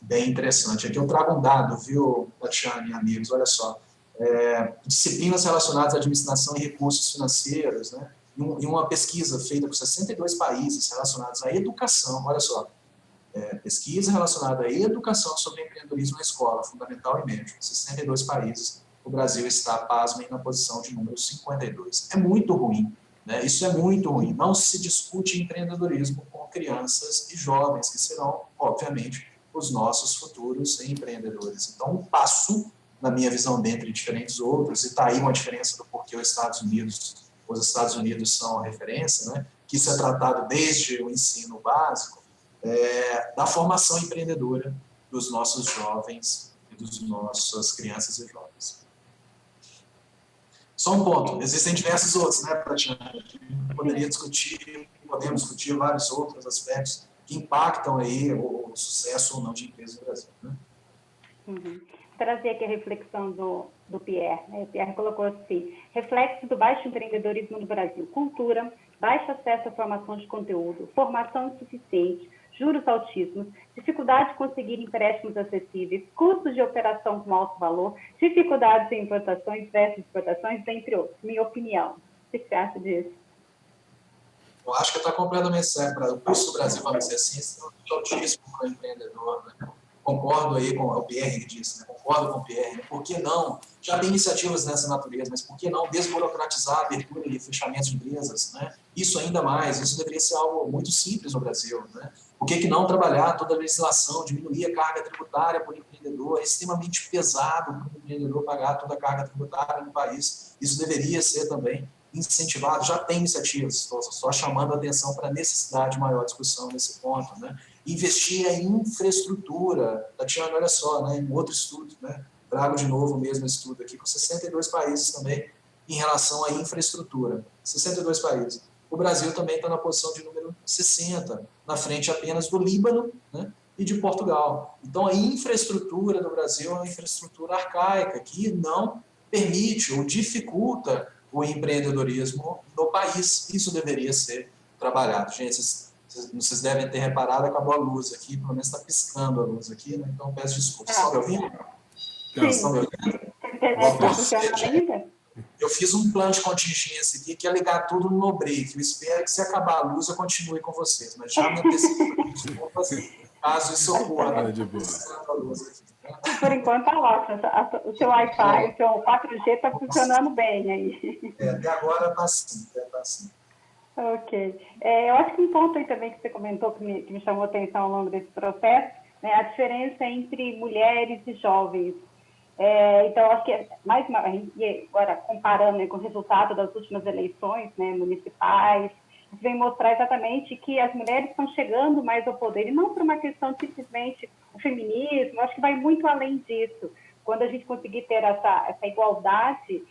bem interessante. Aqui eu trago um dado, viu, Tatiana e amigos, olha só. Disciplinas relacionadas à administração e recursos financeiros, né? Em uma pesquisa feita por 62 países relacionados à educação, olha só, pesquisa relacionada à educação sobre empreendedorismo na escola, fundamental e médio, 62 países, o Brasil está, pasmem, na posição de número 52. É muito ruim, né? Isso é muito ruim. Não se discute empreendedorismo com crianças e jovens, que serão, obviamente, os nossos futuros empreendedores. Então, um passo, na minha visão, dentre diferentes outros, e está aí uma diferença do porquê os Estados Unidos são a referência, né? Que isso é tratado desde o ensino básico, da formação empreendedora dos nossos jovens e das nossas crianças e jovens. Só um ponto, existem diversos outros, né, Tatiana? Podemos discutir vários outros aspectos que impactam aí o sucesso ou não de empresas no Brasil, né? Uhum. Trazer aqui a reflexão do Pierre, né? O Pierre colocou assim: reflexo do baixo empreendedorismo no Brasil, cultura, baixo acesso à formação de conteúdo, formação insuficiente, juros altíssimos, dificuldade de conseguir empréstimos acessíveis, custos de operação com alto valor, dificuldades em importações versus exportações, entre outros. Minha opinião. O que você acha disso? Eu acho que está completamente certo. O custo do Brasil, vamos dizer assim, é altíssimo para o empreendedor, né? Concordo aí com o Pierre que disse, né? Concordo com o Pierre. Né? Por que não? Já tem iniciativas dessa natureza, mas por que não desburocratizar a abertura e fechamento de empresas, né? Isso ainda mais, isso deveria ser algo muito simples no Brasil, né? Por que não trabalhar toda a legislação, diminuir a carga tributária por empreendedor? É extremamente pesado para o empreendedor pagar toda a carga tributária no país. Isso deveria ser também incentivado. Já tem iniciativas, estou só chamando a atenção para a necessidade de maior discussão nesse ponto, né? Investir em infraestrutura. Tatiana, olha só, né, em outro estudo, né, trago de novo o mesmo estudo aqui, com 62 países também, em relação à infraestrutura. 62 países. O Brasil também está na posição de número 60, na frente apenas do Líbano, né, e de Portugal. Então, a infraestrutura do Brasil é uma infraestrutura arcaica, que não permite ou dificulta o empreendedorismo no país. Isso deveria ser trabalhado. Gente, Vocês devem ter reparado, acabou a luz aqui, pelo menos está piscando a luz aqui, né? Então peço desculpas. Estão me ouvindo? Estão me ouvindo? Está funcionando ainda? Eu fiz um plano de contingência aqui que é ligar tudo no no break. Eu espero que, se acabar a luz, eu continue com vocês. Mas já me antecipo desculpas caso isso ocorra. De boa. Por enquanto está ótimo. O seu Wi-Fi, o seu 4G está funcionando bem aí. Até agora está assim, Ok. Eu acho que um ponto aí também que você comentou que me chamou a atenção ao longo desse processo, né, a diferença entre mulheres e jovens. Então, acho que agora comparando, né, com o resultado das últimas eleições, né, municipais, vem mostrar exatamente que as mulheres estão chegando mais ao poder, e não por uma questão simplesmente do feminismo, acho que vai muito além disso. Quando a gente conseguir ter essa igualdade,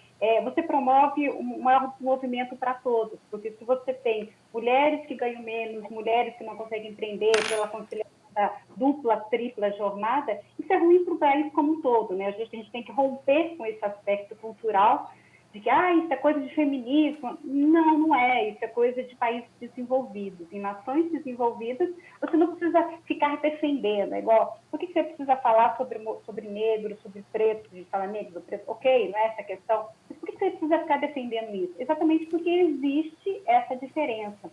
você promove um maior movimento para todos, porque se você tem mulheres que ganham menos, mulheres que não conseguem empreender pela conciliação da dupla, tripla jornada, isso é ruim para o país como um todo, né? A gente tem que romper com esse aspecto cultural de que isso é coisa de feminismo. Não, não é. Isso é coisa de países desenvolvidos. Em nações desenvolvidas, você não precisa ficar defendendo. É igual, por que você precisa falar sobre negro, sobre preto? A gente fala negro, preto, ok, não é essa a questão. Mas por que você precisa ficar defendendo isso? Exatamente porque existe essa diferença.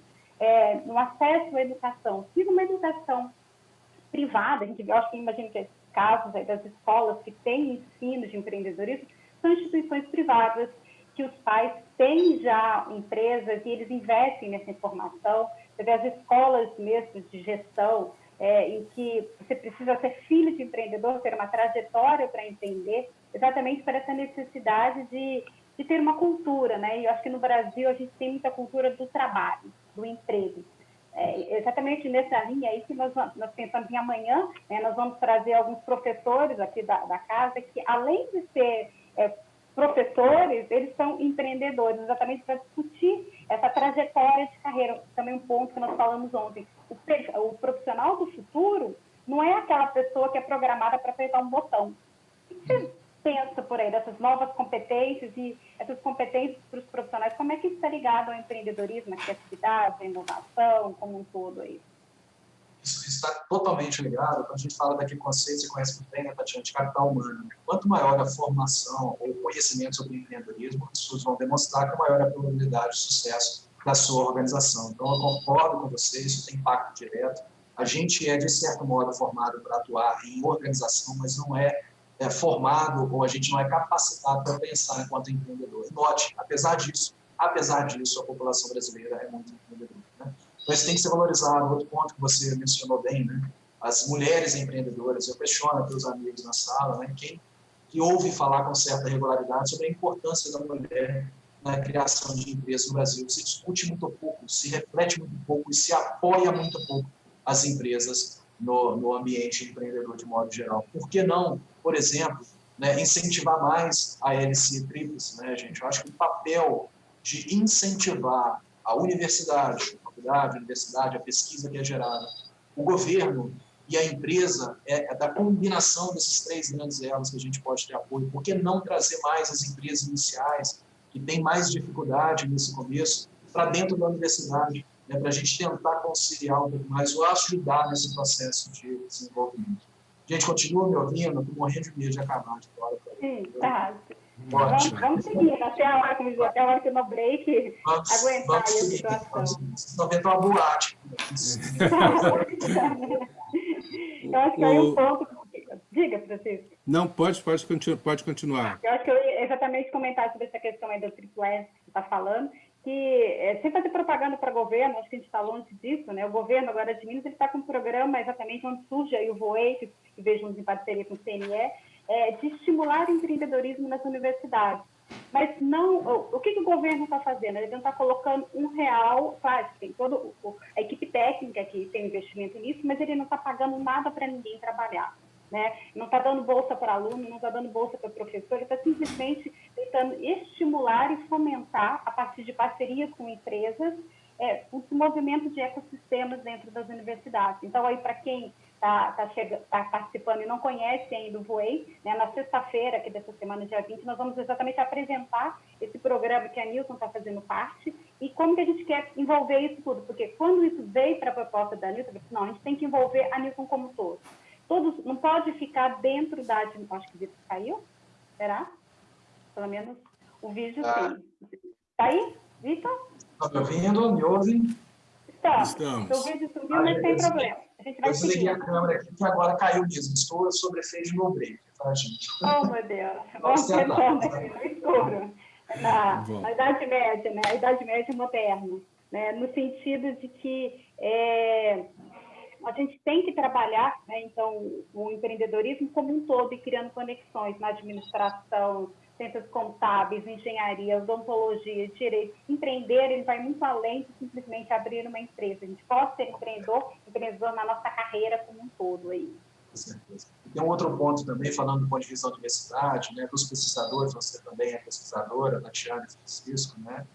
No acesso à educação, se uma educação privada, eu acho que imagino que casos aí das escolas que têm ensino de empreendedorismo, são instituições privadas, que os pais têm já empresas e eles investem nessa informação. Você vê as escolas mesmo de gestão, em que você precisa ser filho de empreendedor, ter uma trajetória para entender, exatamente para essa necessidade de ter uma cultura, né? E eu acho que no Brasil a gente tem muita cultura do trabalho, do emprego. Exatamente nessa linha aí que nós pensamos em amanhã, né, nós vamos trazer alguns professores aqui da casa que, além de ser professores, eles são empreendedores, exatamente para discutir essa trajetória de carreira. Também um ponto que nós falamos ontem. O profissional do futuro não é aquela pessoa que é programada para apertar um botão. O que você pensa por aí dessas novas competências e essas competências para os profissionais? Como é que isso está ligado ao empreendedorismo, à criatividade, à inovação, como um todo aí? Isso está totalmente ligado. Quando a gente fala daqui conceito, você conhece muito bem, né, Tatiana, de capital humano. Quanto maior a formação ou conhecimento sobre empreendedorismo, os estudos vão demonstrar que maior a probabilidade de sucesso da sua organização. Então, eu concordo com você, isso tem impacto direto. A gente é, de certo modo, formado para atuar em organização, mas não é formado ou a gente não é capacitado para pensar enquanto empreendedor. E note, apesar disso, a população brasileira é muito empreendedora, né? Então, isso tem que ser valorizado. Outro ponto que você mencionou bem, né? As mulheres empreendedoras. Eu questiono para os amigos na sala, né? Quem que ouve falar com certa regularidade sobre a importância da mulher na criação de empresas no Brasil. Se discute muito pouco, se reflete muito pouco e se apoia muito pouco as empresas no ambiente empreendedor de modo geral. Por que não, por exemplo, né, incentivar mais a hélice tríplice, né, gente? Eu acho que o papel de incentivar a universidade, a universidade, a pesquisa que é gerada, o governo e a empresa, da combinação desses três grandes elos que a gente pode ter apoio. Por que não trazer mais as empresas iniciais, que têm mais dificuldade nesse começo, para dentro da universidade, né, para a gente tentar conciliar um pouco mais ou ajudar nesse processo de desenvolvimento. Gente, continua me ouvindo? Estou morrendo de medo de acabar de hora. Sim, tá. Vamos seguir até a hora que no break aguentar a situação. Vocês estão vendo uma boate. Eu acho que aí um ponto... Diga, Francisco. Não, pode continuar. Eu acho que eu ia exatamente comentar sobre essa questão aí do Triple S que você está falando, que sem fazer propaganda para o governo, acho que a gente está longe disso, né? O governo agora de Minas está com um programa exatamente onde surge aí o VOEI, que vejamos em parceria com o CNE, de estimular o empreendedorismo nas universidades. Mas não, o que o governo está fazendo? Ele não está colocando R$1, claro, tem toda a equipe técnica que tem investimento nisso, mas ele não está pagando nada para ninguém trabalhar. Né? Não está dando bolsa para aluno, não está dando bolsa para professor, ele está simplesmente tentando estimular e fomentar, a partir de parceria com empresas, o desenvolvimento de ecossistemas dentro das universidades. Então, aí para quem está participando e não conhece ainda o VOEI, né, na sexta-feira, aqui dessa semana, dia 20, nós vamos exatamente apresentar esse programa que a Nilton está fazendo parte, E como que a gente quer envolver isso tudo? Porque quando isso veio para a proposta da Newton, não, a gente tem que envolver a Newton como todo. Todos, não pode ficar dentro da... Acho que o Vitor caiu, será? Pelo menos o vídeo sim. Está aí, Vitor? Está me ouvindo? Me ouvem? Estamos. O vídeo subiu, mas sem problema. A gente vai eu desliguei seguir. a câmera aqui, que agora caiu mesmo. Estou sobre efeito de meu break, tá, gente? Oh, meu Deus. Vamos tentando aqui no escuro. Na Idade Média, né? A Idade Média moderna, né? No sentido de que a gente tem que trabalhar, né? Então, o empreendedorismo como um todo e criando conexões na administração, ciências contábeis, engenharia, odontologia, direito. Empreender, ele vai muito além de simplesmente abrir uma empresa. A gente pode ser empreendedor na nossa carreira como um todo aí. Com certeza. Tem um outro ponto também, falando do ponto de vista da universidade, né, dos pesquisadores, você também é pesquisadora, Tatiana e Francisco, né?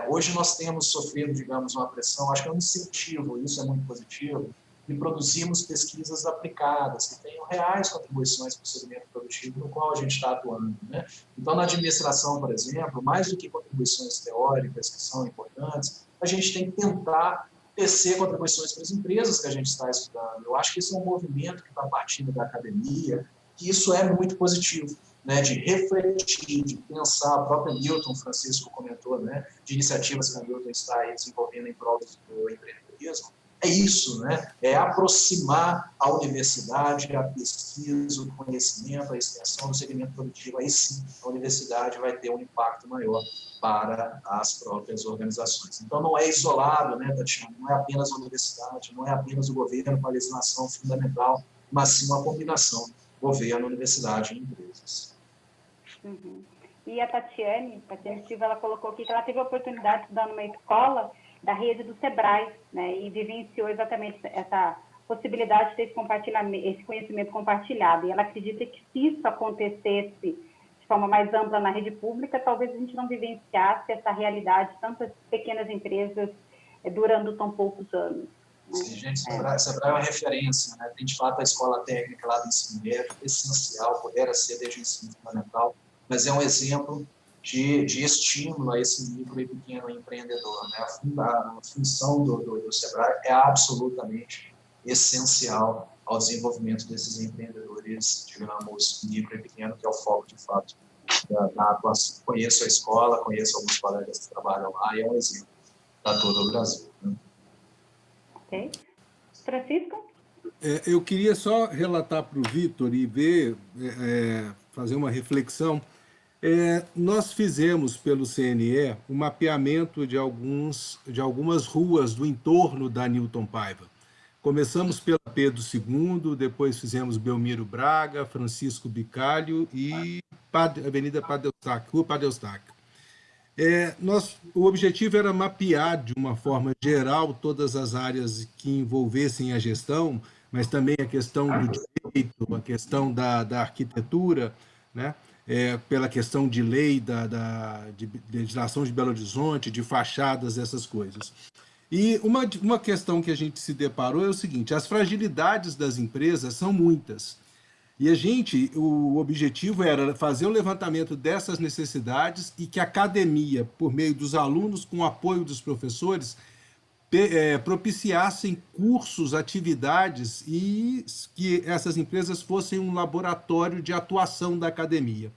Hoje nós temos sofrido, digamos, uma pressão, acho que é um incentivo, isso é muito positivo, e produzimos pesquisas aplicadas, que tenham reais contribuições para o segmento produtivo no qual a gente está atuando, né? Então, na administração, por exemplo, mais do que contribuições teóricas, que são importantes, a gente tem que tentar tecer contribuições para as empresas que a gente está estudando. Eu acho que isso é um movimento que está partindo da academia, que isso é muito positivo, né? De refletir, de pensar, a própria Newton, Francisco comentou, né? De iniciativas que a Newton está aí desenvolvendo em prol do empreendedorismo. É isso, né? É aproximar a universidade, a pesquisa, o conhecimento, a extensão do segmento produtivo. Aí sim, a universidade vai ter um impacto maior para as próprias organizações. Então, não é isolado, né, Tatiana? Não é apenas a universidade, não é apenas o governo com a legislação fundamental, mas sim uma combinação governo, universidade e empresas. Uhum. E a Tatiane Silva, ela colocou aqui que ela teve a oportunidade de estudar numa escola da rede do Sebrae, né, e vivenciou exatamente essa possibilidade de ter esse conhecimento compartilhado. E ela acredita que se isso acontecesse de forma mais ampla na rede pública, talvez a gente não vivenciasse essa realidade de tantas pequenas empresas durando tão poucos anos. Sim, gente, Sebrae é uma referência, né? Tem, de fato, a escola técnica lá do ensino médio, essencial, pudera ser desde o ensino fundamental, mas é um exemplo de estímulo a esse micro e pequeno empreendedor, né? A função do Sebrae é absolutamente essencial ao desenvolvimento desses empreendedores, digamos, micro e pequeno, que é o foco, de fato, da atuação. Conheço a escola, conheço alguns colegas que trabalham lá, e é um exemplo para todo o Brasil, né? Ok. Francisco? Eu queria só relatar para o Vitor e ver, fazer uma reflexão. Nós fizemos pelo CNE um mapeamento de algumas ruas do entorno da Newton Paiva. Começamos pela Pedro II, depois fizemos Belmiro Braga, Francisco Bicalho e Avenida Padre Eustáquio, Rua Padre Eustáquio. O objetivo era mapear de uma forma geral todas as áreas que envolvessem a gestão, mas também a questão do direito, a questão da arquitetura, né? Pela questão de lei de legislação de Belo Horizonte, de fachadas, essas coisas. E uma questão que a gente se deparou é o seguinte: as fragilidades das empresas são muitas. E o objetivo era fazer um levantamento dessas necessidades e que a academia, por meio dos alunos, com o apoio dos professores, propiciassem cursos, atividades e que essas empresas fossem um laboratório de atuação da academia.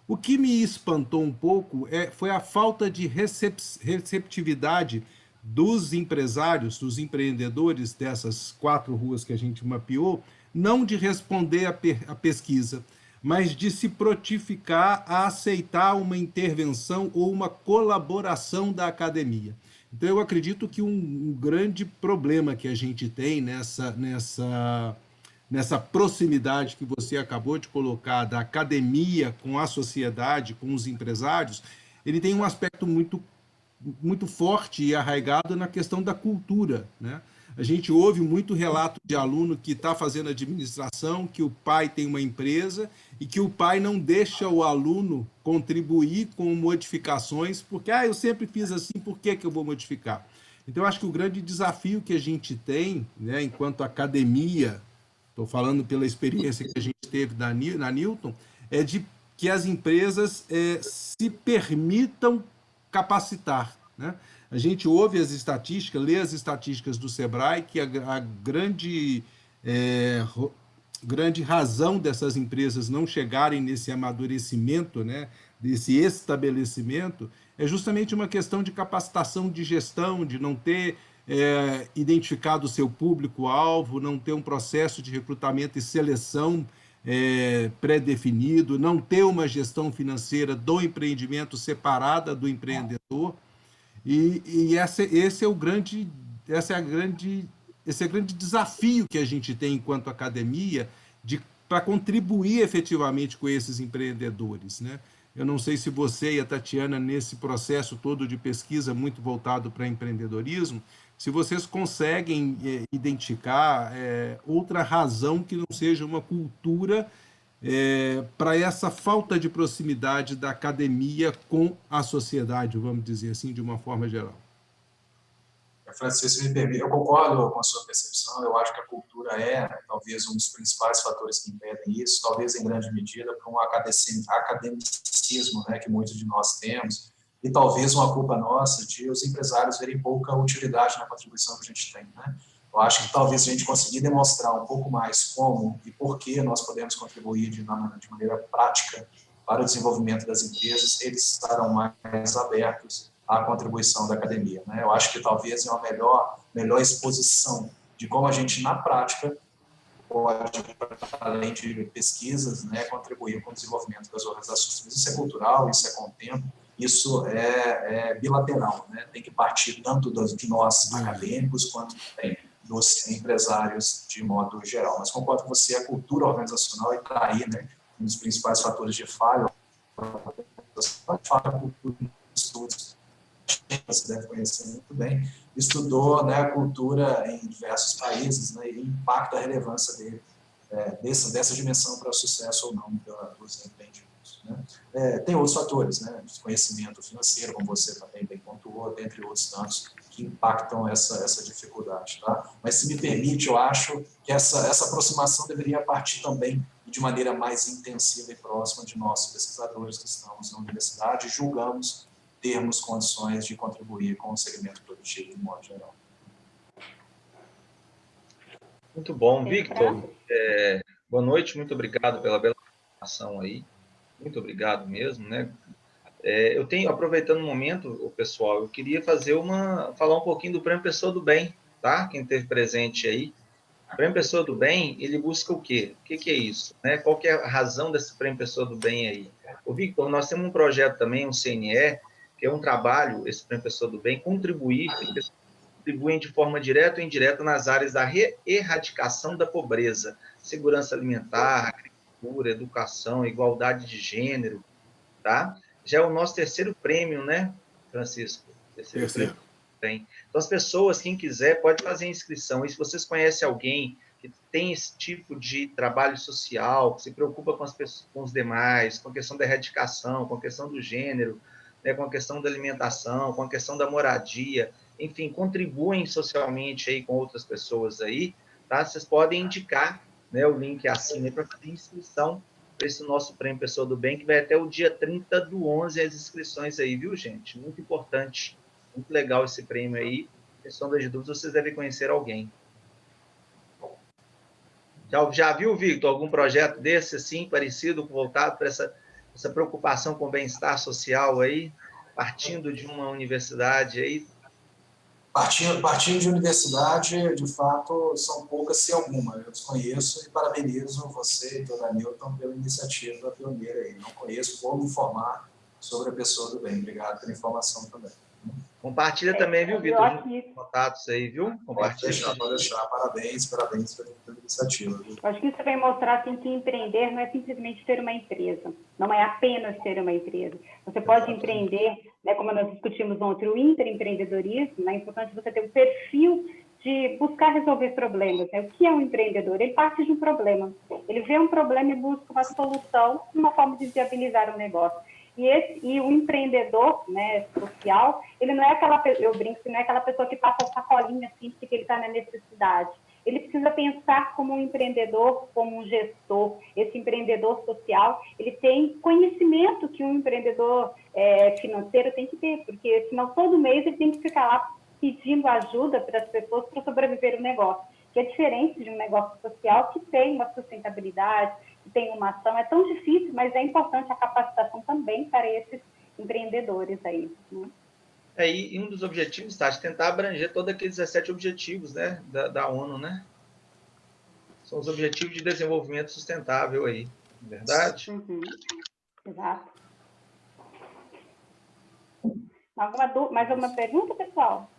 O que me espantou um pouco foi a falta de receptividade dos empresários, dos empreendedores dessas 4 ruas que a gente mapeou, não de responder à pesquisa, mas de se prontificar a aceitar uma intervenção ou uma colaboração da academia. Então, eu acredito que um grande problema que a gente tem nessa proximidade que você acabou de colocar da academia com a sociedade, com os empresários, ele tem um aspecto muito forte e arraigado na questão da cultura, né? A gente ouve muito relato de aluno que está fazendo administração, que o pai tem uma empresa e que o pai não deixa o aluno contribuir com modificações, porque eu sempre fiz assim, por que eu vou modificar? Então, eu acho que o grande desafio que a gente tem, né, enquanto academia, estou falando pela experiência que a gente teve na Newton, é de que as empresas se permitam capacitar, né? A gente ouve as estatísticas, lê as estatísticas do Sebrae, que a grande razão dessas empresas não chegarem nesse amadurecimento, né, desse estabelecimento, é justamente uma questão de capacitação de gestão, de não ter identificado o seu público-alvo, não ter um processo de recrutamento e seleção pré-definido, não ter uma gestão financeira do empreendimento separada do empreendedor. Esse é o grande desafio que a gente tem enquanto academia para contribuir efetivamente com esses empreendedores, né? Eu não sei se você e a Tatiana, nesse processo todo de pesquisa muito voltado para empreendedorismo, se vocês conseguem identificar outra razão que não seja uma cultura para essa falta de proximidade da academia com a sociedade, vamos dizer assim, de uma forma geral. Francisco, me permite, eu concordo com a sua percepção, eu acho que a cultura é talvez um dos principais fatores que impedem isso, talvez em grande medida por um academicismo, né, que muitos de nós temos, e talvez uma culpa nossa de os empresários verem pouca utilidade na contribuição que a gente tem, né? Eu acho que talvez a gente conseguir demonstrar um pouco mais como e por que nós podemos contribuir de maneira prática para o desenvolvimento das empresas, eles estarão mais abertos à contribuição da academia, né? Eu acho que talvez é uma melhor exposição de como a gente, na prática, pode, além de pesquisas, né, contribuir com o desenvolvimento das organizações. Mas isso é cultural, isso é com o tempo, isso é bilateral, né? Tem que partir tanto de nós acadêmicos quanto também dos empresários de modo geral. Mas concordo com você, a cultura organizacional está aí, né, um dos principais fatores de falha. A cultura de estudos, você deve conhecer muito bem, estudou, né, a cultura em diversos países, né, e impacta a relevância dele, dessa dimensão para o sucesso ou não dos empreendimentos, né. Tem outros fatores, né, desconhecimento financeiro, como você também bem pontuou, dentre outros tantos, que impactam essa dificuldade. Tá? Mas, se me permite, eu acho que essa aproximação deveria partir também de maneira mais intensiva e próxima de nós, pesquisadores que estamos na universidade, julgamos termos condições de contribuir com o segmento produtivo de modo geral. Muito bom. Victor, boa noite, muito obrigado pela bela apresentação aí. Muito obrigado mesmo, né? Eu tenho, aproveitando o momento, pessoal, eu queria falar um pouquinho do Prêmio Pessoa do Bem, tá? Quem esteve presente aí. O Prêmio Pessoa do Bem, ele busca o quê? O que é isso? Né? Qual que é a razão desse Prêmio Pessoa do Bem aí? Ô, Victor, nós temos um projeto também, um CNE, que é um trabalho, esse Prêmio Pessoa do Bem, contribuem de forma direta ou indireta nas áreas da erradicação da pobreza, segurança alimentar, agricultura, educação, igualdade de gênero, tá? Já é o nosso terceiro prêmio, né, Francisco? Terceiro prêmio. Tem. Então, as pessoas, quem quiser, pode fazer a inscrição. E se vocês conhecem alguém que tem esse tipo de trabalho social, que se preocupa com os demais, com a questão da erradicação, com a questão do gênero, né, com a questão da alimentação, com a questão da moradia, enfim, contribuem socialmente aí com outras pessoas aí, tá? Vocês podem indicar, né, o link acima para fazer inscrição para esse nosso Prêmio Pessoa do Bem, que vai até o dia 30/11 as inscrições aí, viu, gente? Muito importante, muito legal esse prêmio aí. Questão das dúvidas, vocês devem conhecer alguém. Já viu, Victor, algum projeto desse, assim, parecido, voltado para essa preocupação com o bem-estar social aí, partindo de uma universidade aí? Partindo de universidade, de fato, são poucas, se alguma. Eu desconheço e parabenizo você e toda a Newton pela iniciativa pioneira aí. Não conheço, vou me informar sobre a Pessoa do Bem. Obrigado pela informação também. Compartilha também, viu, Vitor? Contatos aí, viu? Compartilha. Pode deixar. Parabéns pela iniciativa. Viu? Acho que isso vai mostrar assim, que empreender não é simplesmente ter uma empresa, não é apenas ter uma empresa. Você pode empreender, né, como nós discutimos ontem, o intraempreendedorismo, né, é importante você ter um perfil de buscar resolver problemas. Né? O que é um empreendedor? Ele parte de um problema. Ele vê um problema e busca uma solução, uma forma de viabilizar o negócio. E o empreendedor, né, social, ele não é aquela, eu brinco, não é aquela pessoa que passa a sacolinha assim, porque ele está na necessidade. Ele precisa pensar como um empreendedor, como um gestor. Esse empreendedor social, ele tem conhecimento que um empreendedor financeiro tem que ter, porque senão todo mês ele tem que ficar lá pedindo ajuda para as pessoas para sobreviver o negócio, que é diferente de um negócio social que tem uma sustentabilidade, que tem uma ação. É tão difícil, mas é importante a capacitação também para esses empreendedores aí, né? E um dos objetivos, Tati, tentar abranger todos aqueles 17 objetivos, né, da ONU, né? São os objetivos de desenvolvimento sustentável aí, não é verdade? Exato. Mais alguma pergunta, pessoal?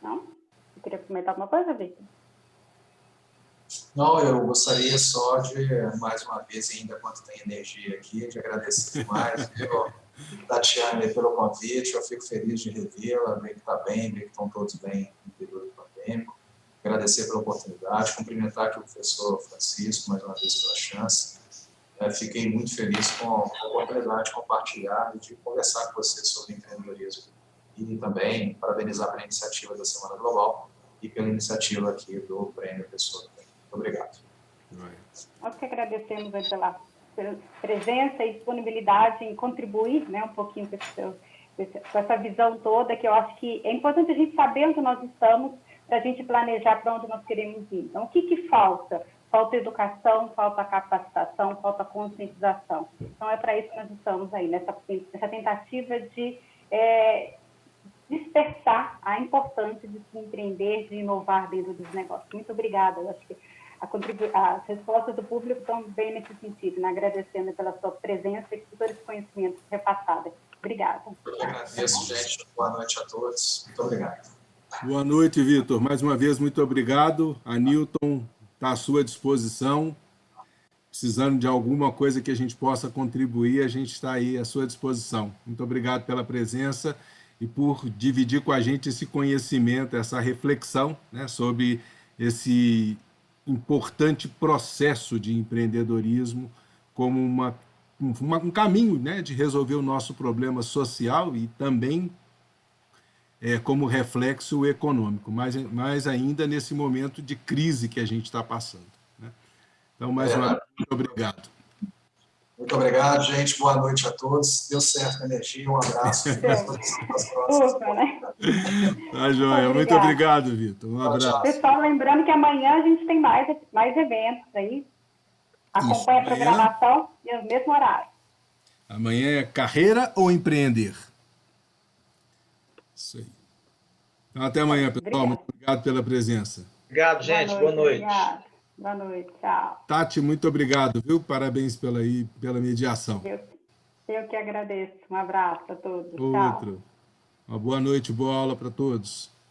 Não? Você queria comentar alguma coisa, Victor? Não, eu gostaria só de, mais uma vez, ainda quanto tem energia aqui, de agradecer demais, viu, Tatiane, pelo convite. Eu fico feliz de revê-la, ver que está bem, ver que estão todos bem no período pandêmico. Agradecer pela oportunidade, cumprimentar aqui o professor Francisco, mais uma vez, pela chance. Fiquei muito feliz com a oportunidade de compartilhar e de conversar com você sobre empreendedorismo. E também parabenizar pela iniciativa da Semana Global e pela iniciativa aqui do Prêmio Pessoa. Muito obrigado. Nós que agradecemos pela presença e disponibilidade em contribuir, né, um pouquinho com essa visão toda, que eu acho que é importante a gente saber onde nós estamos, para a gente planejar para onde nós queremos ir. Então, o que falta? Falta educação, falta capacitação, falta conscientização. Então, é para isso que nós estamos aí, nessa tentativa de dispersar a importância de se empreender, de inovar dentro dos negócios. Muito obrigada. Eu acho que as respostas do público estão bem nesse sentido, né? Agradecendo pela sua presença e por todo esse conhecimento repassado. Obrigada. Eu agradeço, gente. Boa noite a todos. Muito obrigado. Boa noite, Vitor. Mais uma vez, muito obrigado. A Newton está à sua disposição. Precisando de alguma coisa que a gente possa contribuir, a gente está aí à sua disposição. Muito obrigado pela presença e por dividir com a gente esse conhecimento, essa reflexão, né, sobre esse importante processo de empreendedorismo como um caminho, né, de resolver o nosso problema social e também como reflexo econômico, mais ainda nesse momento de crise que a gente está passando, né? Então, mais uma vez, muito obrigado. Muito obrigado, gente. Boa noite a todos. Deu certo a energia. Um abraço. Ufa, né? Tá, joia. Muito obrigado, Vitor. Um abraço. Pessoal, lembrando que amanhã a gente tem mais eventos aí. Acompanhe a programação e o mesmo horário. Amanhã é carreira ou empreender? Isso aí. Então, até amanhã, pessoal. Muito obrigado pela presença. Obrigado, gente. Boa noite. Obrigado. Boa noite. Tchau. Tati, muito obrigado, viu? Parabéns pela mediação. Eu que agradeço. Um abraço a todos. Outro. Tchau. Uma boa noite, boa aula para todos.